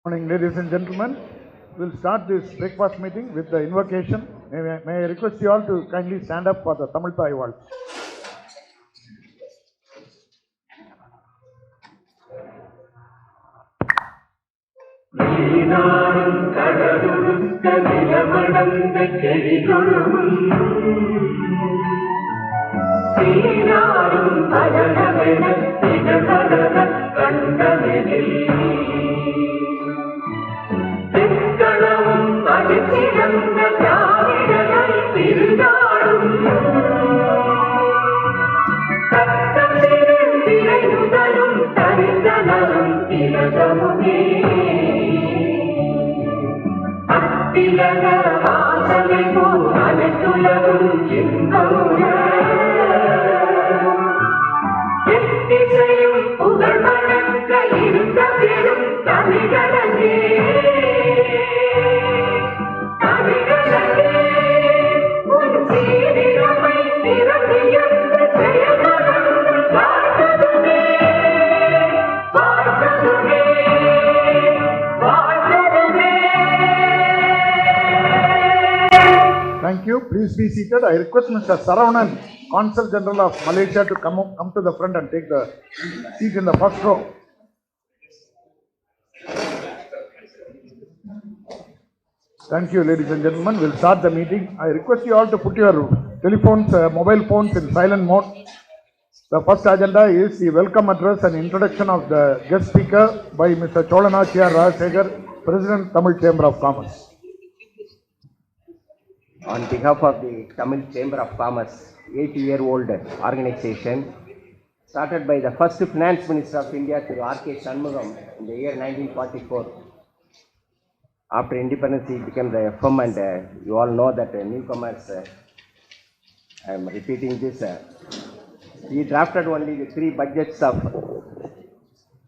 Morning, ladies and gentlemen. We'll start this breakfast meeting with the invocation. May I request you all to kindly stand up for the Tamil Thai waltz. Thank you. Please be seated. I request Mr. Saravanan, Consul General of Malaysia, to come to the front and take the seat in the first row. Thank you, ladies and gentlemen. We'll start the meeting. I request you all to put your telephones, mobile phones in silent mode. The first agenda is the welcome address and introduction of the guest speaker by Mr. Chozha Naachiar Rajasekar, President, Tamil Chamber of Commerce. On behalf of the Tamil Chamber of Commerce, 80-year-old organization, started by the first Finance Minister of India, Dr.R.K.Shanmugham, in the year 1944. After independence, he became the FM, and you all know that newcomers, I am repeating this, he drafted only the 3 budgets of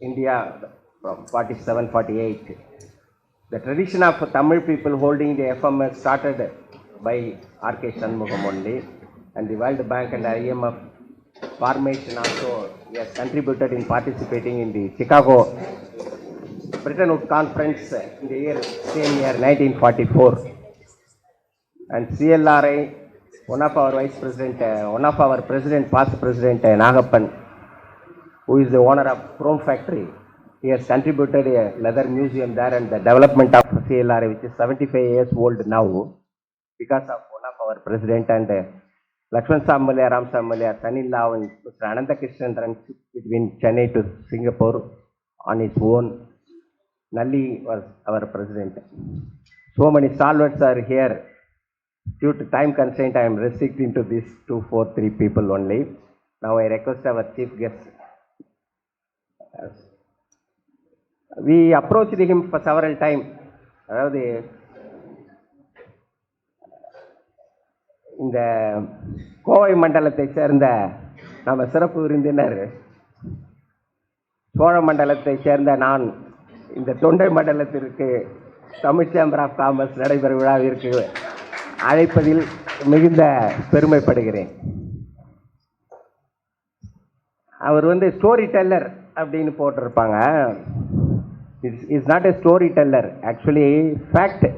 India from 47-48. The tradition of Tamil people holding the FM started by R.K. Shanmugham only, and the World Bank and IMF formation also, he has contributed in participating in the Chicago Brettonwood Conference in the same year 1944. And CLRI, one of our president, past president Nagappan, who is the owner of Chrome Factory, he has contributed a leather museum there, and the development of CLRI, which is 75 years old now, because of one of our president, and Lakshman Sambalya, Ram Sambalya, son-in-law, and Mr. Ananda Krishnan transit between Chennai to Singapore on his own. Nalli was our president. So many stalwarts are here. Due to time constraint, I am restricting to these 2, 4, 3 people only. Now I request our chief guest. We approached him for several times. இந்த கோவை மண்டலத்தை சேர்ந்த நம்ம சிறப்பு விருந்தினர், சோழ மண்டலத்தை சேர்ந்த நான், இந்த தொண்டை மண்டலத்திற்கு தமிழ் சேம்பர் ஆஃப் காமர்ஸ் நடைபெறும் விழாவிற்கு அழைப்பதில் மிகுந்த பெருமைப்படுகிறேன். அவர் ஸ்டோரி டெல்லர் அப்படின்னு போட்டிருப்பாங்க. Is not a story teller, actually fact.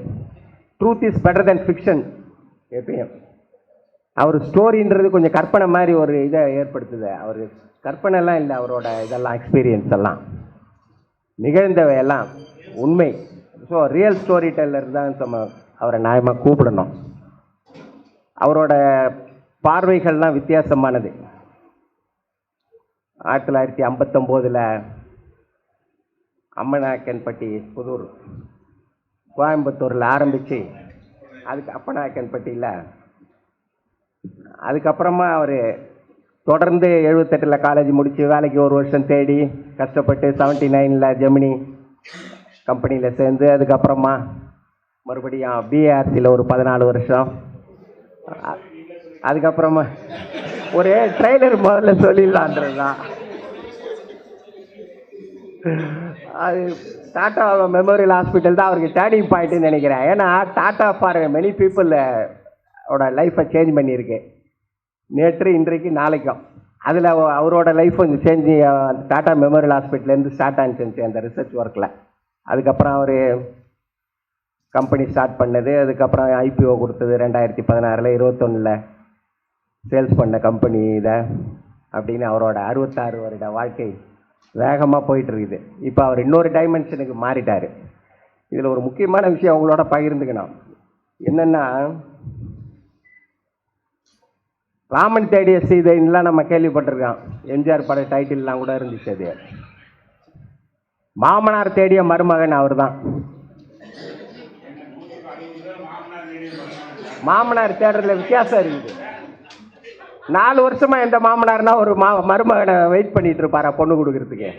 Truth is better then fiction. எப்பயும் அவர் ஸ்டோரின்றது கொஞ்சம் கற்பனை மாதிரி ஒரு இதை ஏற்படுத்துது. அவர் கற்பனைலாம் இல்லை, அவரோட இதெல்லாம் எக்ஸ்பீரியன்ஸ் எல்லாம் நிகழ்ந்தவையெல்லாம் உண்மை. ஸோ ரியல் ஸ்டோரி டெல்லர் தான் நம்ம அவரை நியாயமாக கூப்பிடணும். அவரோட பார்வைகள்லாம் வித்தியாசமானது. 1959 அம்மநாயக்கன்பட்டி புதூர் கோயம்புத்தூரில் ஆரம்பித்து, அதுக்கு அப்பநாயக்கன்பட்டியில், அதுக்கப்புறமா அவர் தொடர்ந்து 78 காலேஜ் முடித்து வேலைக்கு 1 வருஷம் தேடி கஷ்டப்பட்டு 79 ஜெமினி கம்பெனியில் சேர்ந்து, அதுக்கப்புறமா மறுபடியும் பிஏஆர்சியில் ஒரு 14 வருஷம். அதுக்கப்புறமா ஒரு ட்ரெய்லர் முதல்ல சொல்லிடலான்றது தான். அது டாட்டா மெமோரியல் ஹாஸ்பிட்டல் தான் அவருக்கு டேர்னிங் பாயிண்ட்டுன்னு நினைக்கிறேன். ஏன்னா டாட்டா ஃபார் மெனி பீப்புள் லைஃப்பை சேஞ்ச் பண்ணியிருக்கு. நேற்று, இன்றைக்கு, நாளைக்கும். அதில் அவரோட லைஃப் கொஞ்சம் சேஞ்சு டாட்டா மெமோரியல் ஹாஸ்பிட்டலேருந்து ஸ்டார்ட் ஆனிச்சு அந்த ரிசர்ச் ஒர்க்கில். அதுக்கப்புறம் அவர் கம்பெனி ஸ்டார்ட் பண்ணது, அதுக்கப்புறம் ஐபிஓ கொடுத்தது 2016 21 சேல்ஸ் பண்ண கம்பெனி இதை அப்படின்னு அவரோட 66 வருட வாழ்க்கை வேகமாக போயிட்டுருக்குது. இப்போ அவர் இன்னொரு டைமென்ஷனுக்கு மாறிட்டார். இதில் ஒரு முக்கியமான விஷயம் அவங்களோட பகிர்ந்துக்கணும். என்னென்னா, ராமன் தேடிய சீதைன்னுலாம் நம்ம கேள்விப்பட்டிருக்கோம். எம்ஜிஆர் பட டைட்டில்லாம் கூட இருந்துச்சு. அது மாமனார் தேடிய மருமகன் அவர் தான். மாமனார் தேடுறதுல வித்தியாசம் இருக்குது. 4 வருஷமா எந்த மாமனார்னா ஒரு மருமகனை வெயிட் பண்ணிட்டு இருப்பாரா பொண்ணு கொடுக்கறதுக்கு?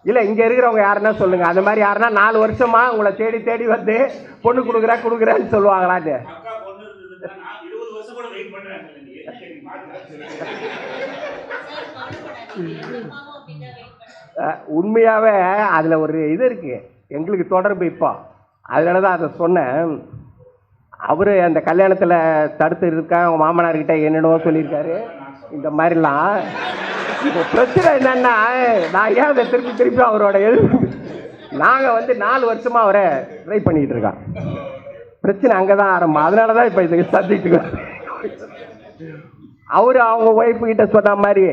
இல்லை, இங்கே இருக்கிறவங்க யாருன்னா சொல்லுங்க. அந்த மாதிரி யாருன்னா 4 வருஷமா உங்களை தேடி தேடி வந்து பொண்ணு கொடுக்குறேன்னு சொல்லுவாங்களான்னு? உண்மையாகவே அதில் ஒரு இது இருக்கு, எங்களுக்கு தொடர்பு இப்போ. அதனால தான் அதை சொன்னேன். அவர் அந்த கல்யாணத்தில் தடுத்து இருக்கா, அவங்க மாமனார்கிட்ட என்னென்னவோ சொல்லியிருக்காரு. இந்த மாதிரிலாம் இப்போ பிரச்சனை என்னன்னா, நான் ஏன் அதை திருப்பி அவரோட நாங்கள் வந்து 4 வருஷமாக அவரை ட்ரை பண்ணிக்கிட்டு இருக்கோம். பிரச்சனை அங்கே தான் ஆரம்பம். அதனால தான் இப்போ இதுக்கு சப்ஜெக்ட். அவர் அவங்க ஒய்ஃபு கிட்ட சொன்ன மாதிரி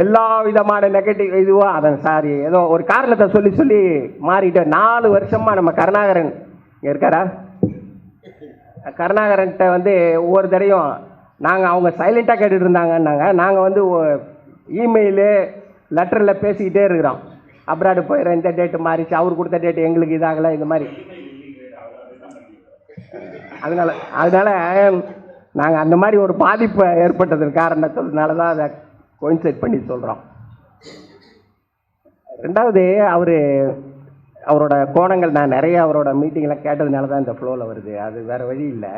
எல்லா விதமான நெகட்டிவ் இதுவோ அதன் சாரி ஏதோ ஒரு காரணத்தை சொல்லி மாறிட்டு 4 வருஷமாக நம்ம கருணாகரன் இருக்காரா, கருணாகரன்கிட்ட வந்து ஒவ்வொரு தடையும் நாங்கள் அவங்க சைலண்ட்டாக கேட்டுட்டு இருந்தாங்கன்னாங்க. நாங்கள் வந்து இமெயிலு லெட்டரில் பேசிக்கிட்டே இருக்கிறோம். அப்ராடு போயிடுறேன், இந்த டேட்டு மாறிச்சு, அவர் கொடுத்த டேட்டு எங்களுக்கு இதாகலை, இந்த மாதிரி. அதனால் நாங்கள் அந்த மாதிரி ஒரு பாதிப்பை ஏற்பட்டதற்கு காரணத்தினால தான் அதை கோயின்சைட் பண்ணி சொல்கிறோம். ரெண்டாவது, அவரோட கோணங்கள் நான் நிறைய அவரோட மீட்டிங்கில் கேட்டதுனால தான் இந்த ஃப்ளோவில் வருது. அது வேறு வழி இல்லை.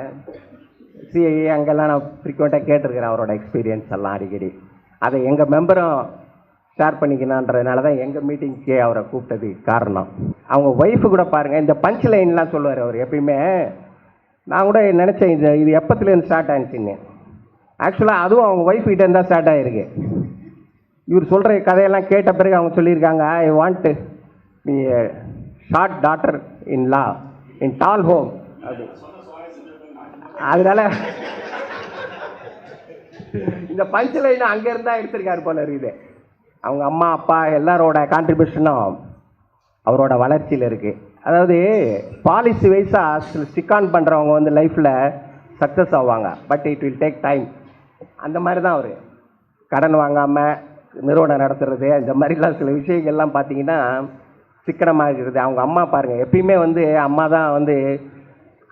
சிஐஏ அங்கெல்லாம் நான் ஃப்ரீக்வெண்ட்டாக கேட்டிருக்கிறேன் அவரோட எக்ஸ்பீரியன்ஸ் எல்லாம் அடிக்கடி. அதை எங்கள் மெம்பரும் ஷேர் பண்ணிக்கணுன்றதுனால தான் எங்கள் மீட்டிங்க்கே அவரை கூப்பிட்டது காரணம். அவங்க ஒய்ஃபு கூட பாருங்கள், இந்த பஞ்ச் லைன்லாம் சொல்லுவார் அவர் எப்பயுமே. நான் கூட நினச்சேன் இது எப்பத்துலேருந்து ஸ்டார்ட் ஆனிச்சின்னு. ஆக்சுவலாக அதுவும் அவங்க ஒய்ஃப் கிட்டே இருந்தால் ஸ்டார்ட் ஆகிருக்கு. இவர் சொல்கிற கதையெல்லாம் கேட்ட பிறகு அவங்க சொல்லியிருக்காங்க, I want me short daughter in law in tall home அப்படி. அதனால இந்த பஞ்ச் லைன் அங்கேருந்து தான் எடுத்திருக்காரு போல இருக்குது. அவங்க அம்மா அப்பா எல்லாரோட கான்ட்ரிபியூஷனும் அவரோட வளர்ச்சியில் இருக்குது. அதாவது பாலிசி வைஸாக ஸ்டிக் ஆன் பண்ணுறவங்க வந்து லைஃப்பில் சக்ஸஸ் ஆவாங்க. But it will take time. அந்த மாதிரி தான் அவர் கடன் வாங்காமல் நிறுவனம் நடத்துறது, இந்த மாதிரிலாம் சில விஷயங்கள்லாம் பார்த்தீங்கன்னா சிக்கனமாக இருக்கிறது. அவங்க அம்மா பாருங்கள், எப்பயுமே வந்து அம்மா தான் வந்து,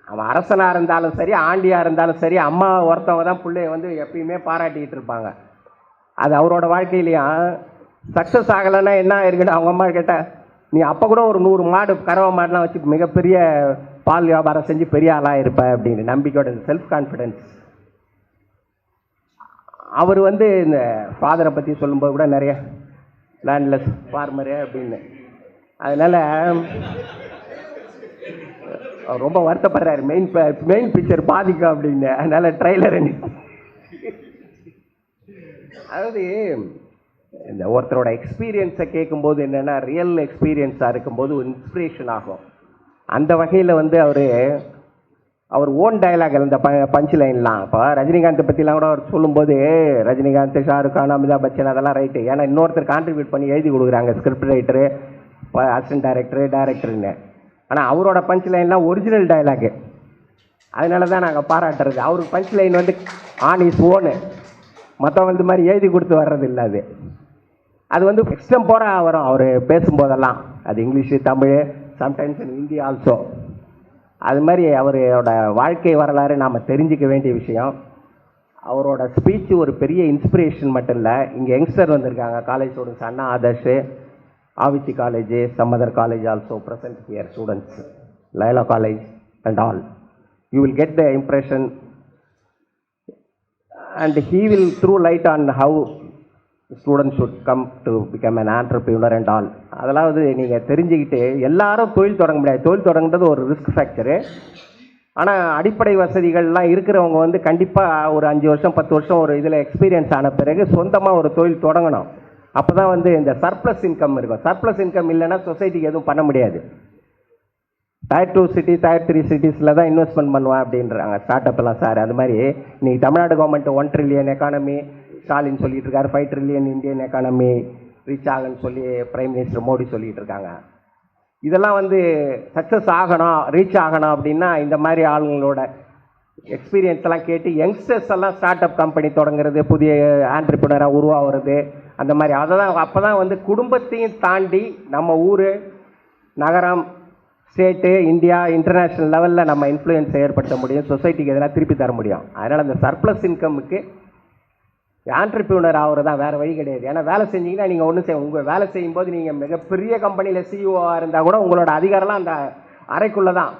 அவன் அரசனாக இருந்தாலும் சரி ஆண்டியாக இருந்தாலும் சரி, அம்மா ஒருத்தவங்க தான் பிள்ளைய வந்து எப்பயுமே பாராட்டிக்கிட்டு இருப்பாங்க. அது அவரோட வாழ்க்கையிலையும் சக்ஸஸ் ஆகலைன்னா என்ன ஆயிருக்குன்னு அவங்க அம்மா கேட்டால், நீ அப்போ கூட ஒரு 100 மாடு கறவை மாடெலாம் வச்சு மிகப்பெரிய பால் வியாபாரம் செஞ்சு பெரிய ஆளாக இருப்ப அப்படின்னு நம்பிக்கையோட செல்ஃப் கான்ஃபிடென்ஸ். அவர் வந்து இந்த ஃபாதரை பற்றி சொல்லும்போது கூட நிறைய லேண்ட்லெஸ் ஃபார்மரு அப்படின்னு. அதனால் அவர் ரொம்ப வருத்தப்படுறாரு, மெயின் பிக்சர் பாதிக்கும் அப்படின்னு. அதனால் ட்ரெய்லர் அதாவது இந்த ஒருத்தரோட எக்ஸ்பீரியன்ஸை கேட்கும்போது என்னென்னா, ரியல் எக்ஸ்பீரியன்ஸாக இருக்கும்போது ஒரு இன்ஸ்பிரேஷன் ஆகும். அந்த வகையில் வந்து அவர் ஓன் டைலாக் இந்த பஞ்ச் லைன்லாம் இப்போ ரஜினிகாந்தை பற்றிலாம் கூட அவர் சொல்லும்போது, ரஜினிகாந்த், ஷாருக் கான், அமிதாப் பச்சன் அதெல்லாம் ரைட்டு. ஏன்னா இன்னொருத்தர் கான்ட்ரிபியூட் பண்ணி எழுதி கொடுக்குறாங்க, ஸ்கிரிப்ட் ரைட்டரு, அசிஸ்டன்ட் டைரக்டருன்னு. ஆனால் அவரோட பஞ்ச் லைன்லாம் ஒரிஜினல் டைலாக்கு. அதனால தான் நாங்கள் பாராட்டுறது. அவருக்கு பஞ்ச் லைன் வந்து ஆன் இஸ் ஓனு, மற்றவங்க இந்த மாதிரி எழுதி கொடுத்து வர்றது இல்லை. அது வந்து எக்ஸ்டம்போராக வரும் அவர் பேசும்போதெல்லாம். அது இங்கிலீஷு, தமிழ், சம்டைம்ஸ் இன் ஹிந்தி ஆல்சோ. அது மாதிரி அவரோட வாழ்க்கை வரலாறு நாம் தெரிஞ்சிக்க வேண்டிய விஷயம். அவரோட ஸ்பீச்சு ஒரு பெரிய இன்ஸ்பிரேஷன் மட்டும் இல்லை. இங்கே யங்ஸ்டர் வந்திருக்காங்க, college students, Anna Adarsh, Avichi college, some other college also present here students, Laila college and all. You will get the impression and he will throw light on how students should come to become an entrepreneur and all. அதாவது நீங்கள் தெரிஞ்சுக்கிட்டு எல்லாரும் தொழில் தொடங்க முடியாது. தொழில் தொடங்குறது ஒரு ரிஸ்க் ஃபேக்டரு. ஆனால் அடிப்படை வசதிகள்லாம் இருக்கிறவங்க வந்து கண்டிப்பாக ஒரு 5 வருஷம் 10 வருஷம் ஒரு இதில் எக்ஸ்பீரியன்ஸ் ஆன பிறகு சொந்தமாக ஒரு தொழில் தொடங்கணும். அப்போ தான் வந்து இந்த சர்ப்ளஸ் இன்கம் இருக்கும். சர்ப்ளஸ் இன்கம் இல்லைன்னா சொசைட்டிக்கு எதுவும் பண்ண முடியாது. Tier 2 சிட்டி Tier 3 சிட்டிஸில் தான் இன்வெஸ்ட்மெண்ட் பண்ணுவேன் அப்படின்றாங்க ஸ்டார்ட் அப்லாம் சார். அது மாதிரி இன்னைக்கு Tamil Nadu government 1 trillion economy Stalin சொல்லிட்டு இருக்காரு, 5 ட்ரில்லியன் இந்தியன் எக்கானமி ரீச் ஆகுன்னு சொல்லி பிரைம் மினிஸ்டர் மோடி சொல்லிட்டு இருக்காங்க. இதெல்லாம் வந்து சக்ஸஸ் ஆகணும், ரீச் ஆகணும் அப்படின்னா இந்த மாதிரி ஆளுங்களோட எக்ஸ்பீரியன்ஸ் எல்லாம் கேட்டு யங்ஸ்டர்ஸ் எல்லாம் ஸ்டார்ட் அப் கம்பெனி தொடங்குறது, புதிய ஆண்டர்பிரினராக உருவாகிறது, அந்த மாதிரி அதை தான் அப்போ தான் வந்து குடும்பத்தையும் தாண்டி நம்ம ஊர், நகரம், ஸ்டேட்டு, இந்தியா, இன்டர்நேஷ்னல் லெவலில் நம்ம இன்ஃப்ளூயன்ஸை ஏற்படுத்த முடியும், சொசைட்டிக்கு எதனா திருப்பி தர முடியும். அதனால் அந்த சர்ப்ளஸ் இன்கமுக்கு ஆண்டர்பிரினர் ஆகிறது தான், வேறு வழி கிடையாது. ஏன்னா வேலை செஞ்சீங்கன்னா நீங்கள் ஒன்றும் உங்கள் வேலை செய்யும்போது நீங்கள் மிகப்பெரிய கம்பெனியில் சிஇஓவாக இருந்தால் கூட உங்களோட அதிகாரம்லாம் அந்த அறைக்குள்ளே தான்,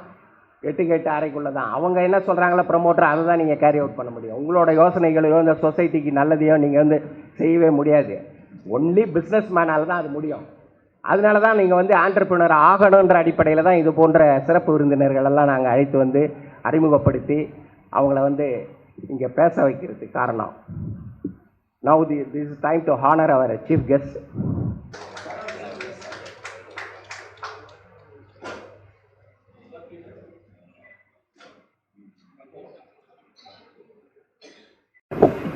8 அறைக்குள்ளே தான். அவங்க என்ன சொல்கிறாங்களோ ப்ரமோட்டர், அதை தான் நீங்கள் கேரி அவுட் பண்ண முடியும். உங்களோட யோசனைகளையோ இந்த சொசைட்டிக்கு நல்லதையோ நீங்கள் வந்து செய்யவே முடியாது. ஒன்லி பிஸ்னஸ் மேனால் தான் அது முடியும். அதனால தான் நீங்கள் வந்து ஆண்டர்பிரினர் ஆகணுன்ற அடிப்படையில் தான் இது போன்ற சிறப்பு விருந்தினர்கள் எல்லாம் நாங்கள் அழைத்து வந்து அறிமுகப்படுத்தி அவங்கள வந்து இங்கே பேச வைக்கிறதுக்கு காரணம். Now this is time to honor our chief guest.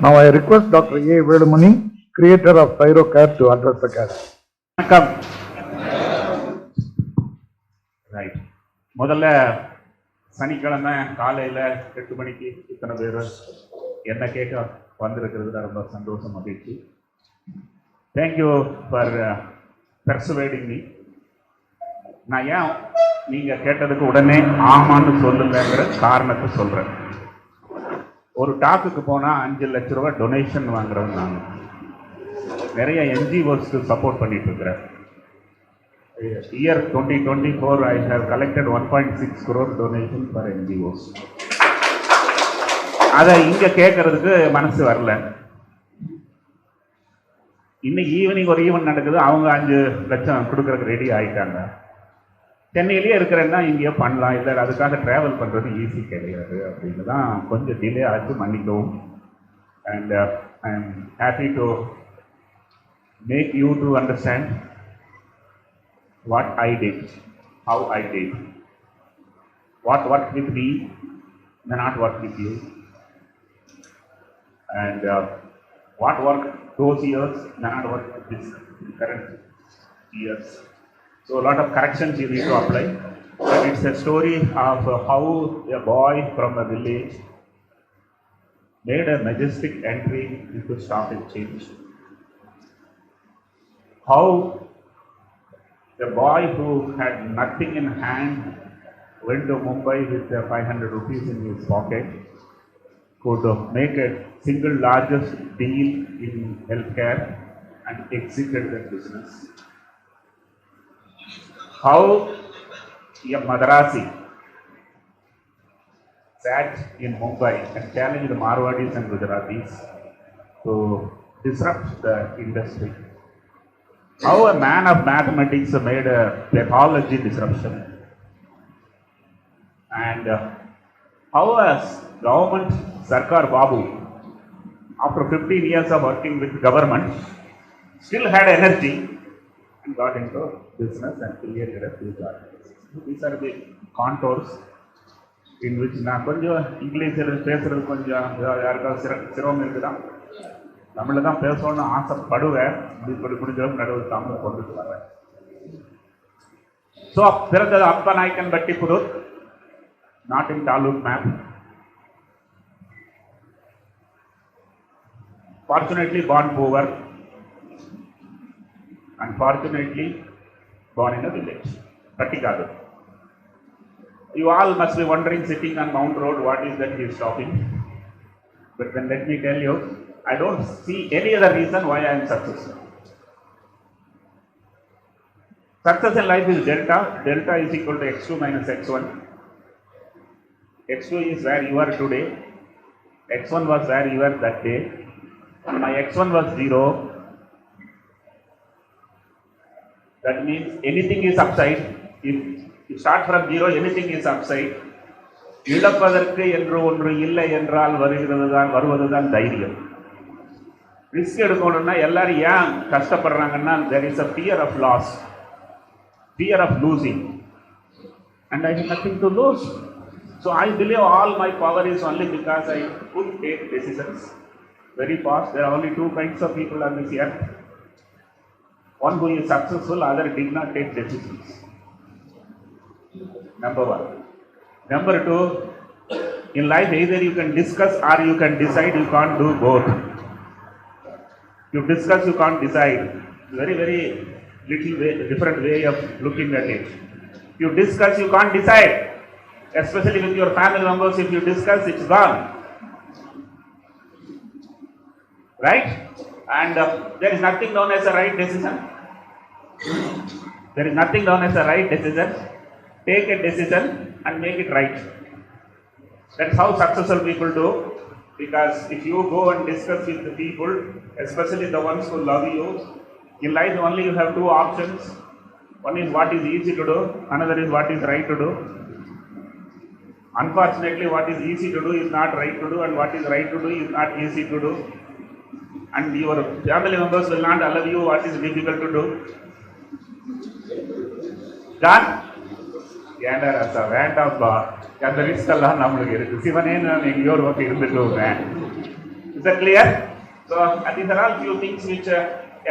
Now I request Dr.A.Velumani, creator of ThyroCare, to address the guests. வணக்கம். ரைட், முதல்ல சனிக்கிழமை காலையில் 8 மணிக்கு இத்தனை பேர் என்ன கேட்க வந்திருக்கிறதுல ரொம்ப சந்தோஷம், மகிழ்ச்சி. Thank you for persuading me. நான் ஏன் நீங்கள் கேட்டதுக்கு உடனே ஆமான்னு சொல்லுங்கிற காரணத்தை சொல்கிறேன். ஒரு டாக்குக்கு போனால் 5 லட்ச ரூபா டொனேஷன் வாங்குறேன். நான் நிறைய என்ஜிஓஸ்க்கு சப்போர்ட் பண்ணிட்டு இருக்கிறேன். Year 2024 I have collected 1.6 crore donation for NGOs. அதை இங்கே கேட்கறதுக்கு மனசு வரல. இன்னைக்கு ஈவினிங் ஒரு ஈவெண்ட் நடக்குது, அவங்க 5 லட்சம் கொடுக்கறதுக்கு ரெடி ஆகிட்டாங்க. சென்னையிலேயே இருக்கிறேன்னா இங்கேயோ பண்ணலாம், இல்லை அதுக்காக ட்ராவல் பண்ணுறது ஈஸி கிடையாது அப்படின்னு தான் கொஞ்சம் டிலே ஆச்சு, மன்னிக்கவும். And I am happy to make you to understand what I did, how I did, what worked with me may not work with you, and what worked those years may not work with this current years. So a lot of corrections you need to apply, but it's a story of how a boy from a village made a majestic entry into stock exchange, how a boy who had nothing in hand went to Mumbai with 500 rupees in his pocket, could make a single largest deal in healthcare and exited that business. How a Madrasi sat in Mumbai and challenged the Marwadis and Gujaratis to disrupt the industry. How a man of mathematics made a pathology disruption, and how a government Sarkar Babu, after 15 years of working with government, still had energy and got into business and created a few jobs. These are the contours in which நான் கொஞ்சம் இங்கிலீஷில் பேசுகிறது கொஞ்சம் யாருக்காவது சிரமம் இருக்குதான், தமிழில் தான் பேசணும்னு ஆசைப்படுவேன், முடிஞ்சளவுக்கு நடுவில் தமிழ் கொண்டுட்டு வரேன். ஸோ பிறந்தது Appanaickan Pattiputhur, not in taluk map. Fortunately born poor, unfortunately born in a village, Pattikadu. You all must be wondering, sitting on Mount Road, what is that he is talking? But then let me tell you, I don't see any other reason why I am successful. Success in life is delta. Delta is equal to x2 minus x1. x2 is where you are today. x1 was where you were that day. My x1 was 0. That means anything is upside. If you start from 0, anything is upside. இழப்பதற்கு என்று ஒன்று இல்லை என்றால் வருவதுதான் தைரியம். Risk எடுக்கணும்னா எல்லாரும் ஏன் கஷ்டப்படுறாங்கன்னா, there is a fear of loss, fear of losing. and I have nothing to lose. So I believe all my power is only because I could take decisions very fast. There are only two kinds of people on this earth. One who is successful, other did not take decisions. Number one. Number two, in life either you can discuss or you can decide. You can't do both. You discuss, you can't decide. Very, very little way, different way of looking at it. You discuss, you can't decide. Especially with your family members, if you discuss, it's gone. Right? And there is nothing known as a right decision. There is nothing known as a right decision. Take a decision and make it right. That's how successful people do. Because if you go and discuss with the people, especially the ones who love you, in life only you have two options. One is what is easy to do, another is what is right to do. Unfortunately, what is easy to do is not right to do, and what is right to do is not easy to do. And your family members will not allow you what is difficult to do. John? ஏண்டா ரசா வேண்டாம்ப்பா அந்த risk எல்லாம் நம்மளுக்கு இருக்கு சிவனே நான் எங்கேயோ ஒரு பக்கம் இருந்துட்டு வரேன். Is that clear? So these are all few things which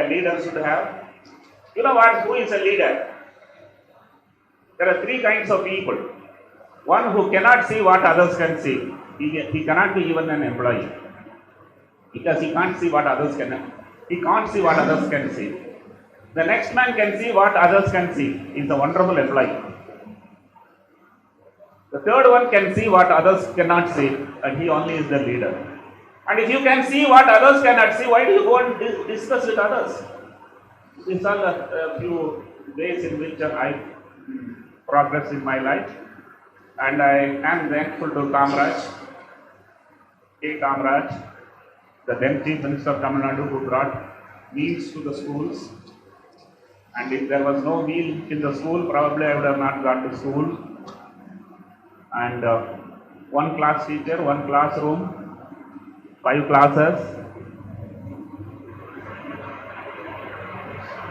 a leader should have. You know what? Who is a leader? There are three kinds of people. One who cannot see what others can see. He cannot be even an employee because he can't see what others can. He can't see what others can see. The next man can see what others can see. He is a wonderful employee. The third one can see what others cannot see, and he only is the leader. And if you can see what others cannot see, why do you go and discuss with others? These are a few ways in which I progress in my life, and I am thankful to Kamraj, K. Kamraj, the then Chief Minister of Tamil Nadu, who brought meals to the schools. And if there was no meal in the school, probably I would have not gone to school. And one class teacher, one classroom, 5 classes,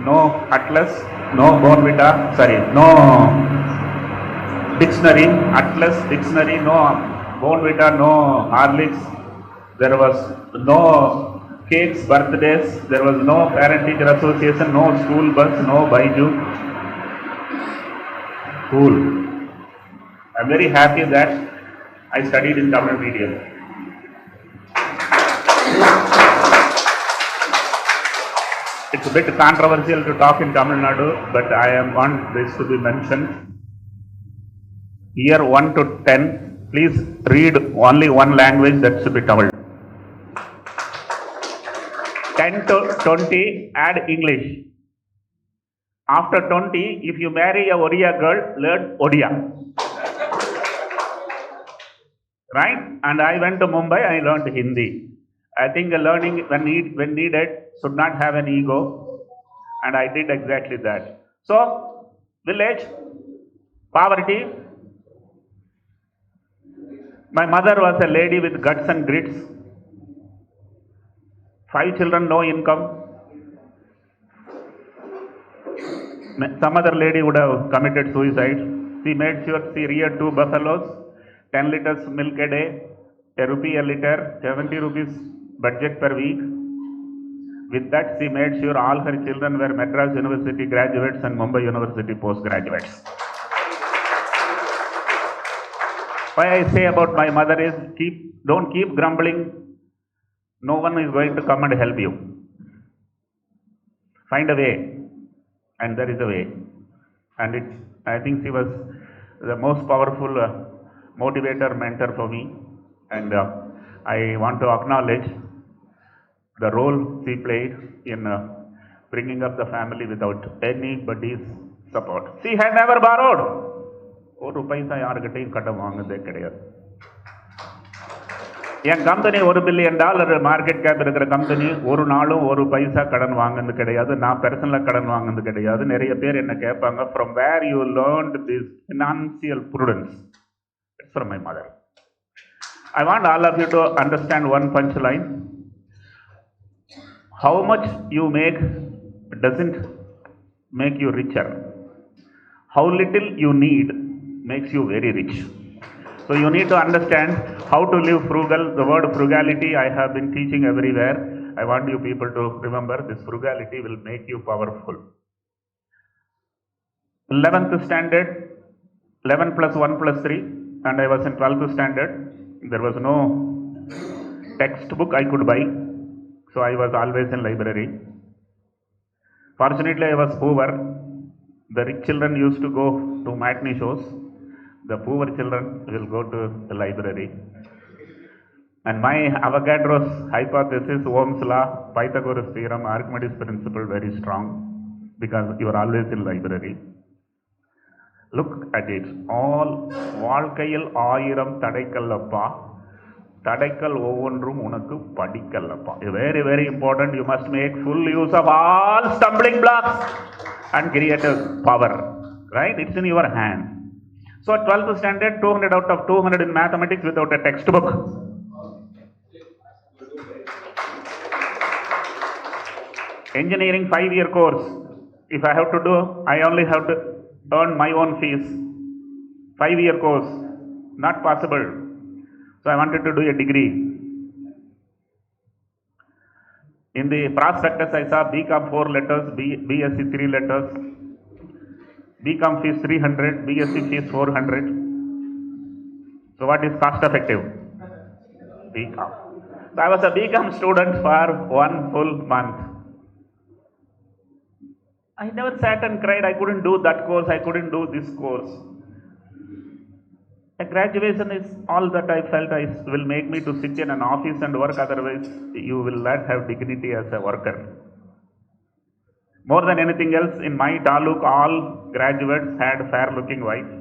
no atlas, no Bonvita, no dictionary, atlas, dictionary, no Bonvita, no Horlicks. There was no cakes, birthdays, there was no parent-teacher association, no school bus, no Baiju. Cool. I am very happy that I studied in Tamil medium. It's a bit controversial to talk in Tamil Nadu, but I want this to be mentioned. Year 1 to 10, please read only one language, that should be Tamil. 10 to 20, add English. After 20, if you marry a Odia girl, learn Odia. Right? And I went to Mumbai, I learned Hindi. I think learning when needed should not have an ego, and I did exactly that. So, village, poverty. My mother was a lady with guts and grits. 5 children, no income. Some other lady would have committed suicide. She made sure she reared 2 buffaloes, 10 liters milk a day, ₹1 a liter, 70 rupees budget per week. With that, she made sure all her children were Madras University graduates and Mumbai University postgraduates. Why I say about my mother is, don't keep grumbling. No one is going to come and help you. Find a way, and there is a way. And I think she was the most powerful motivator, mentor for me. And I want to acknowledge the role she played in bringing up the family without anybody's support. She had never borrowed. ஒரு பைசா யாருக்கிட்டையும் கடன் வாங்குறதே கிடையாது. என் company $1 billion market gap இருக்கிற company ஒரு நாளும் ஒரு பைசா கடன் வாங்கினது கிடையாது. நான் பர்சனலாக கடன் வாங்கினது கிடையாது. நிறைய பேர் என்ன கேட்பாங்க, from where you learned this financial prudence? It's from my mother. I want all of you to understand one punchline. How much you make doesn't make you richer. How little you need makes you very rich. So you need to understand how to live frugal. The word frugality I have been teaching everywhere. I want you people to remember this frugality will make you powerful. 11th standard, 11 plus 1 plus 3, and I was in 12th standard. There was no textbook I could buy, so I was always in library. Fortunately, I was poor. The rich children used to go to matinee shows. The poor children will go to the library. And my Avogadro's hypothesis, Ohm's law, Pythagoras theorem, Archimedes principle very strong because you are always in library. Look at it. All வாழ்க்கையில் 1000 தடைக்கல்லப்பா தடைக்கல் ஒவ்வொன்றும் உனக்கு படிக்கல்லப்பா. Very, very important. You must make full use of all stumbling blocks and create a power. Right? It's in your hand. So at 12th standard, 200 out of 200 in mathematics without a textbook. Engineering 5-year course. If I have to do, I only have to earn my own fees. 5-year course. Not possible. So I wanted to do a degree. In the prospectus I saw BCom 4 letters, BSc 3 letters. BCom fees 300, BSc fees 400. So what is cost effective? BCom. So I was a BCom student for 1 full month. I never sat and cried, I couldn't do that course, I couldn't do this course. A graduation is all that I felt will make me to sit in an office and work, otherwise you will not have dignity as a worker. More than anything else, in my taluk, all graduates had fair looking wives.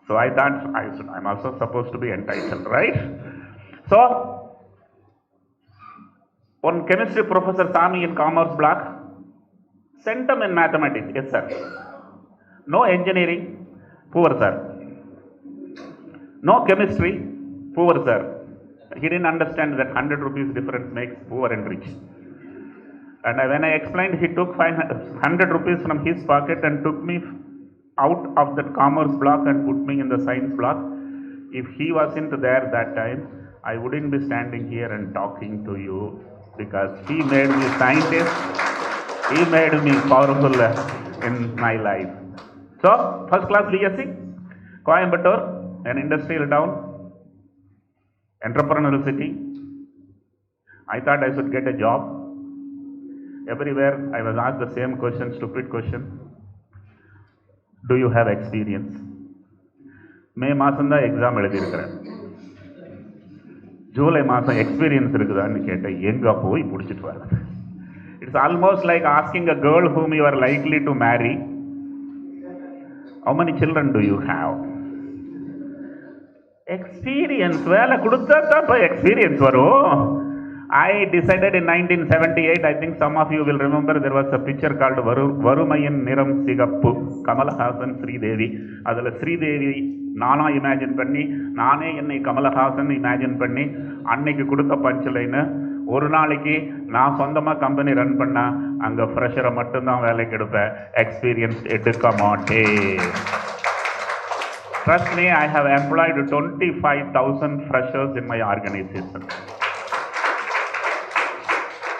So I thought I'm also supposed to be entitled, right? So, one chemistry professor saw me in commerce block, sent him in mathematics. Yes, sir. No engineering, poor, sir. No chemistry, poor, sir. He didn't understand that 100 rupees difference makes poor and rich. And when I explained, he took 100 rupees from his pocket and took me out of that commerce block and put me in the science block. If he wasn't there that time, I wouldn't be standing here and talking to you, because he made me scientist, he made me powerful in my life. So, first class BSc, Coimbatore, an industrial town, entrepreneurial city. I thought I should get a job. Everywhere I was asked the same question, stupid question. Do you have experience? மே மாதம்தான் exam எழுதியிருக்கிறேன். ஜூலை மாதம் experience இருக்குதான்னு கேட்டேன். எங்கே போய் பிடிச்சிட்டு வர? It's almost like asking a girl whom you are likely to marry, how many children do you have? Experience, வேலை கொடுத்தா தான் இப்போ எக்ஸ்பீரியன்ஸ் வரும். I decided in 1978, I think some of you will remember, there was a picture called Varumayin Niram Sigappu, Kamalahassan, Sridevi. அதில் ஸ்ரீதேவி நானா imagine பண்ணி, நானே என்னை கமலஹாசன் இமேஜின் பண்ணி, அன்னைக்கு கொடுத்த பஞ்ச்லைன்னு, ஒரு நாளைக்கு நான் சொந்தமாக கம்பெனி ரன் பண்ணா அங்கே ஃப்ரெஷரை மட்டும்தான் வேலைக்கு எடுப்பேன், எக்ஸ்பீரியன்ஸ் எடுக்க மாட்டேன். Trust me, I have employed 25,000 freshers in my organization.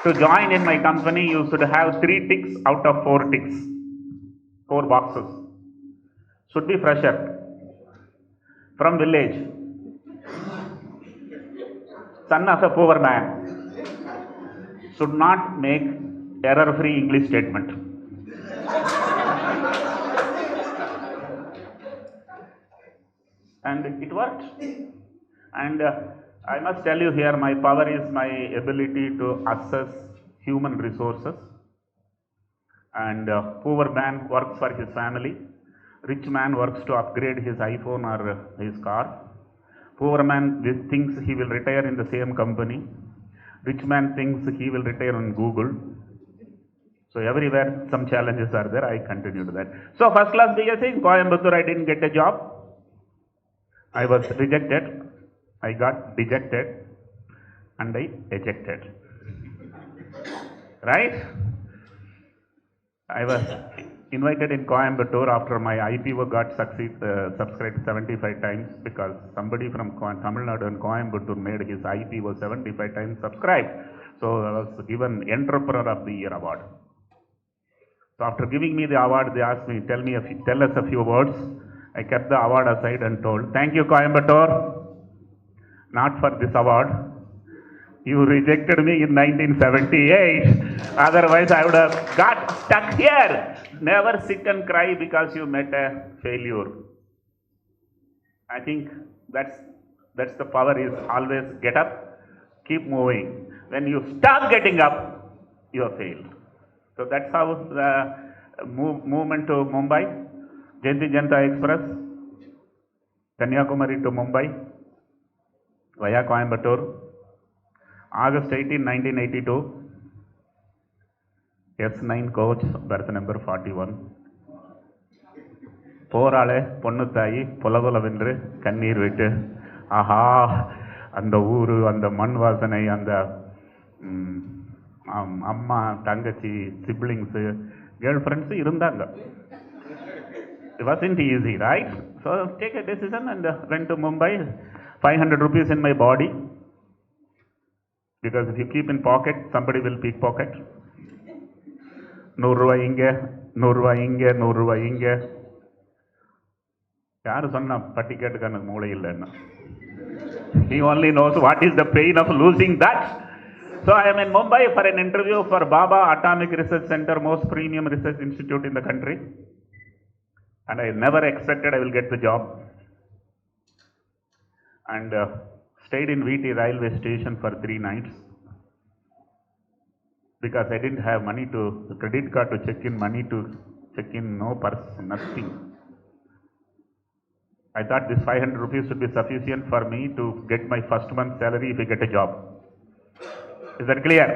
To join in my company, you should have 3 ticks out of 4 ticks, 4 boxes. Should be fresher, from village, son of a poor man, should not make error-free English statement. And it worked. And I must tell you here, my power is my ability to assess human resources. And poor man works for his family. Rich man works to upgrade his iPhone or his car. Poor man thinks he will retire in the same company. Rich man thinks he will retire on Google. So everywhere some challenges are there. I continue to that. So first class BSc in Coimbatore, I didn't get a job. I was rejected. I got dejected and I ejected. Right? I was invited in Coimbatore after my IPO got subscribed 75 times because somebody from Tamil Nadu and Coimbatore made his IPO 75 times subscribed. So I was given Entrepreneur of the Year award. So after giving me the award, they asked me, tell us a few words. I kept the award aside and told, thank you Coimbatore, not for this award. You rejected me in 1978. Otherwise, I would have got stuck here. Never sit and cry because you met a failure. I think that's the power is always get up, keep moving. When you stop getting up, you have failed. So that's how the movement to Mumbai, Jayanti Janata Express, Kanyakumari to Mumbai, via Coimbatore, August 18, 1982, S9 coach, berth number 41. போராளே பொண்ணு தாயி புலகுலவென்று கண்ணீர் விட்டு ஆஹா அந்த ஊரு அந்த மண் வாசனை அந்த அம்மா தங்கச்சி சிப்ளிங்ஸு கேர்ள் ஃப்ரெண்ட்ஸு இருந்தாங்க. It wasn't easy, right? So take a decision and went to Mumbai. 500 rupees in my body. Because if you keep in pocket, somebody will pickpocket. 100 ரூபாய் இங்கே 100 ரூபாய் இங்கே 100 ரூபாய் இங்கே. யாரு சொன்னா பட்டிக்காட்டுக்கு எனக்கு மூளை இல்லைன்னா. He only knows what is the pain of losing that. So I am in Mumbai for an interview for Baba Atomic Research Center, most premium research institute in the country. And I never expected I will get the job. And stayed in VT railway station for 3 nights because I didn't have money to credit card to check in, money to check in, no purse, nothing. I thought this 500 rupees would be sufficient for me to get my first month's salary if I get a job. Is that clear?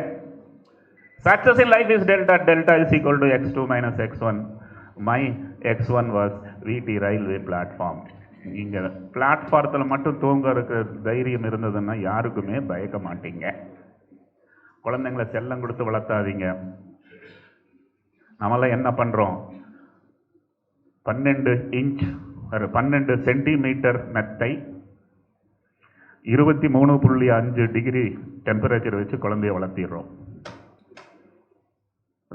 Success in life is delta. Delta is equal to x2 minus x1. My x1 was VT railway platform. இங்கே பிளாட்ஃபாரத்தில் மட்டும் தூங்குறதுக்கு தைரியம் இருந்ததுன்னா யாருக்குமே பயக்க மாட்டீங்க. குழந்தைங்களை செல்லம் கொடுத்து வளர்த்தாதீங்க. நம்மளாம் என்ன பண்ணுறோம், 12 இன்ச் ஒரு 12 சென்டிமீட்டர் மெத்தை 23.5 டிகிரி டெம்பரேச்சர் வச்சு குழந்தைய வளர்த்திடுறோம்.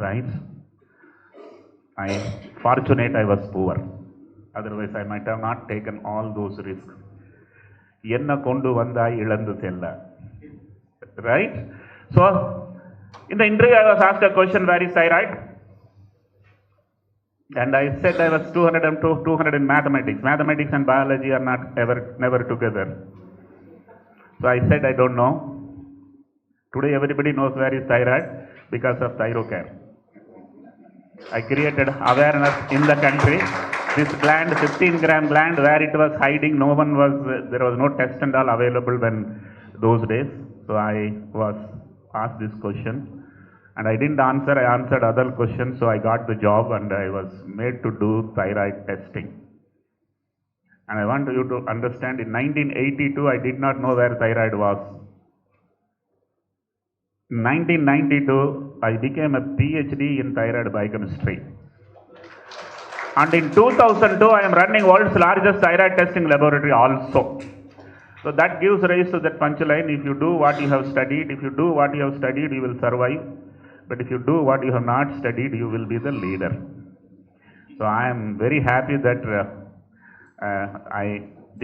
Right? I fortunate I was poor. Otherwise I might have not taken all those risks. என்ன கொண்டு வந்தாய் இழந்து செல்ல. Right? So in the interview I was asked a question, where is thyroid? And I said I was 200 in mathematics. Mathematics and biology are not never together. So I said I don't know. Today everybody knows where is thyroid because of ThyroCare. I created awareness in the country. This gland, 15-gram gland, where it was hiding, there was no test and all available when those days. So I was asked this question and I didn't answer. I answered other questions, so I got the job and I was made to do thyroid testing. And I want you to understand, in 1982 I did not know where thyroid was. In 1992 I became a PhD in thyroid biochemistry. And in 2002 I am running world's largest thyroid testing laboratory also. So that gives rise to that punchline: if you do what you have studied, you will survive. But if you do what you have not studied, you will be the leader. So I am very happy that I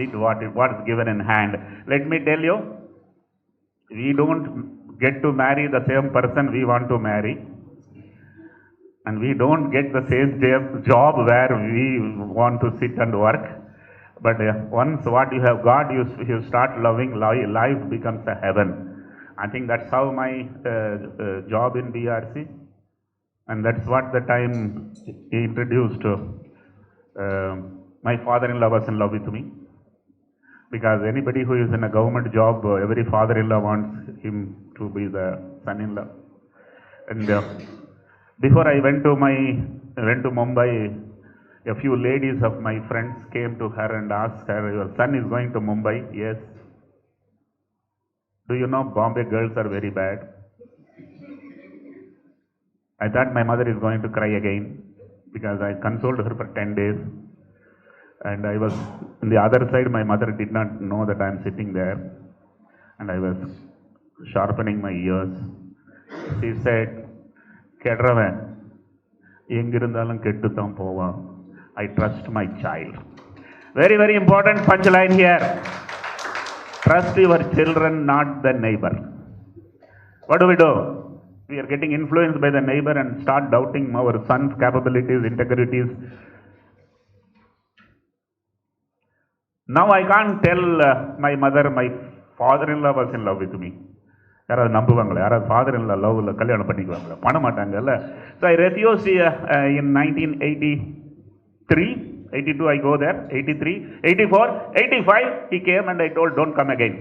did what is given in hand. Let me tell you, we don't get to marry the same person we want to marry. And we don't get the same job where we want to sit and work. But once what you have got, you start loving, life becomes a heaven. I think that's how my job in BRC, and that's what the time he introduced. My father-in-law was in love with me, because anybody who is in a government job, every father-in-law wants him to be the son-in-law. And before I went to Mumbai, a few ladies of my friends came to her and asked her, "Your son is going to Mumbai?" "Yes." "Do you know Bombay girls are very bad?" I thought my mother is going to cry again. because I consoled her for 10 days. And I was on the other side, my mother did not know that I am sitting there. And I was sharpening my ears. She said, Kedravan, எங்கிருந்தாலும் கெட்டுத்தான் போவான். I trust my child. Very, very important punchline here. Trust your children, not the neighbor. What do? We are getting influenced by the neighbor and start doubting our son's capabilities, integrities. Now I can't tell my mother, my father-in-law was in love with me. யாராவது நம்புவாங்களா? யாராவது ஃபாதர்-இன்-லா லவ்வில் கல்யாணம் பண்ணிக்குவாங்களா? பண்ண மாட்டாங்கல்ல. So I refused in 1983, 82 I go there, 83, 84, 85 he came and I told don't come again.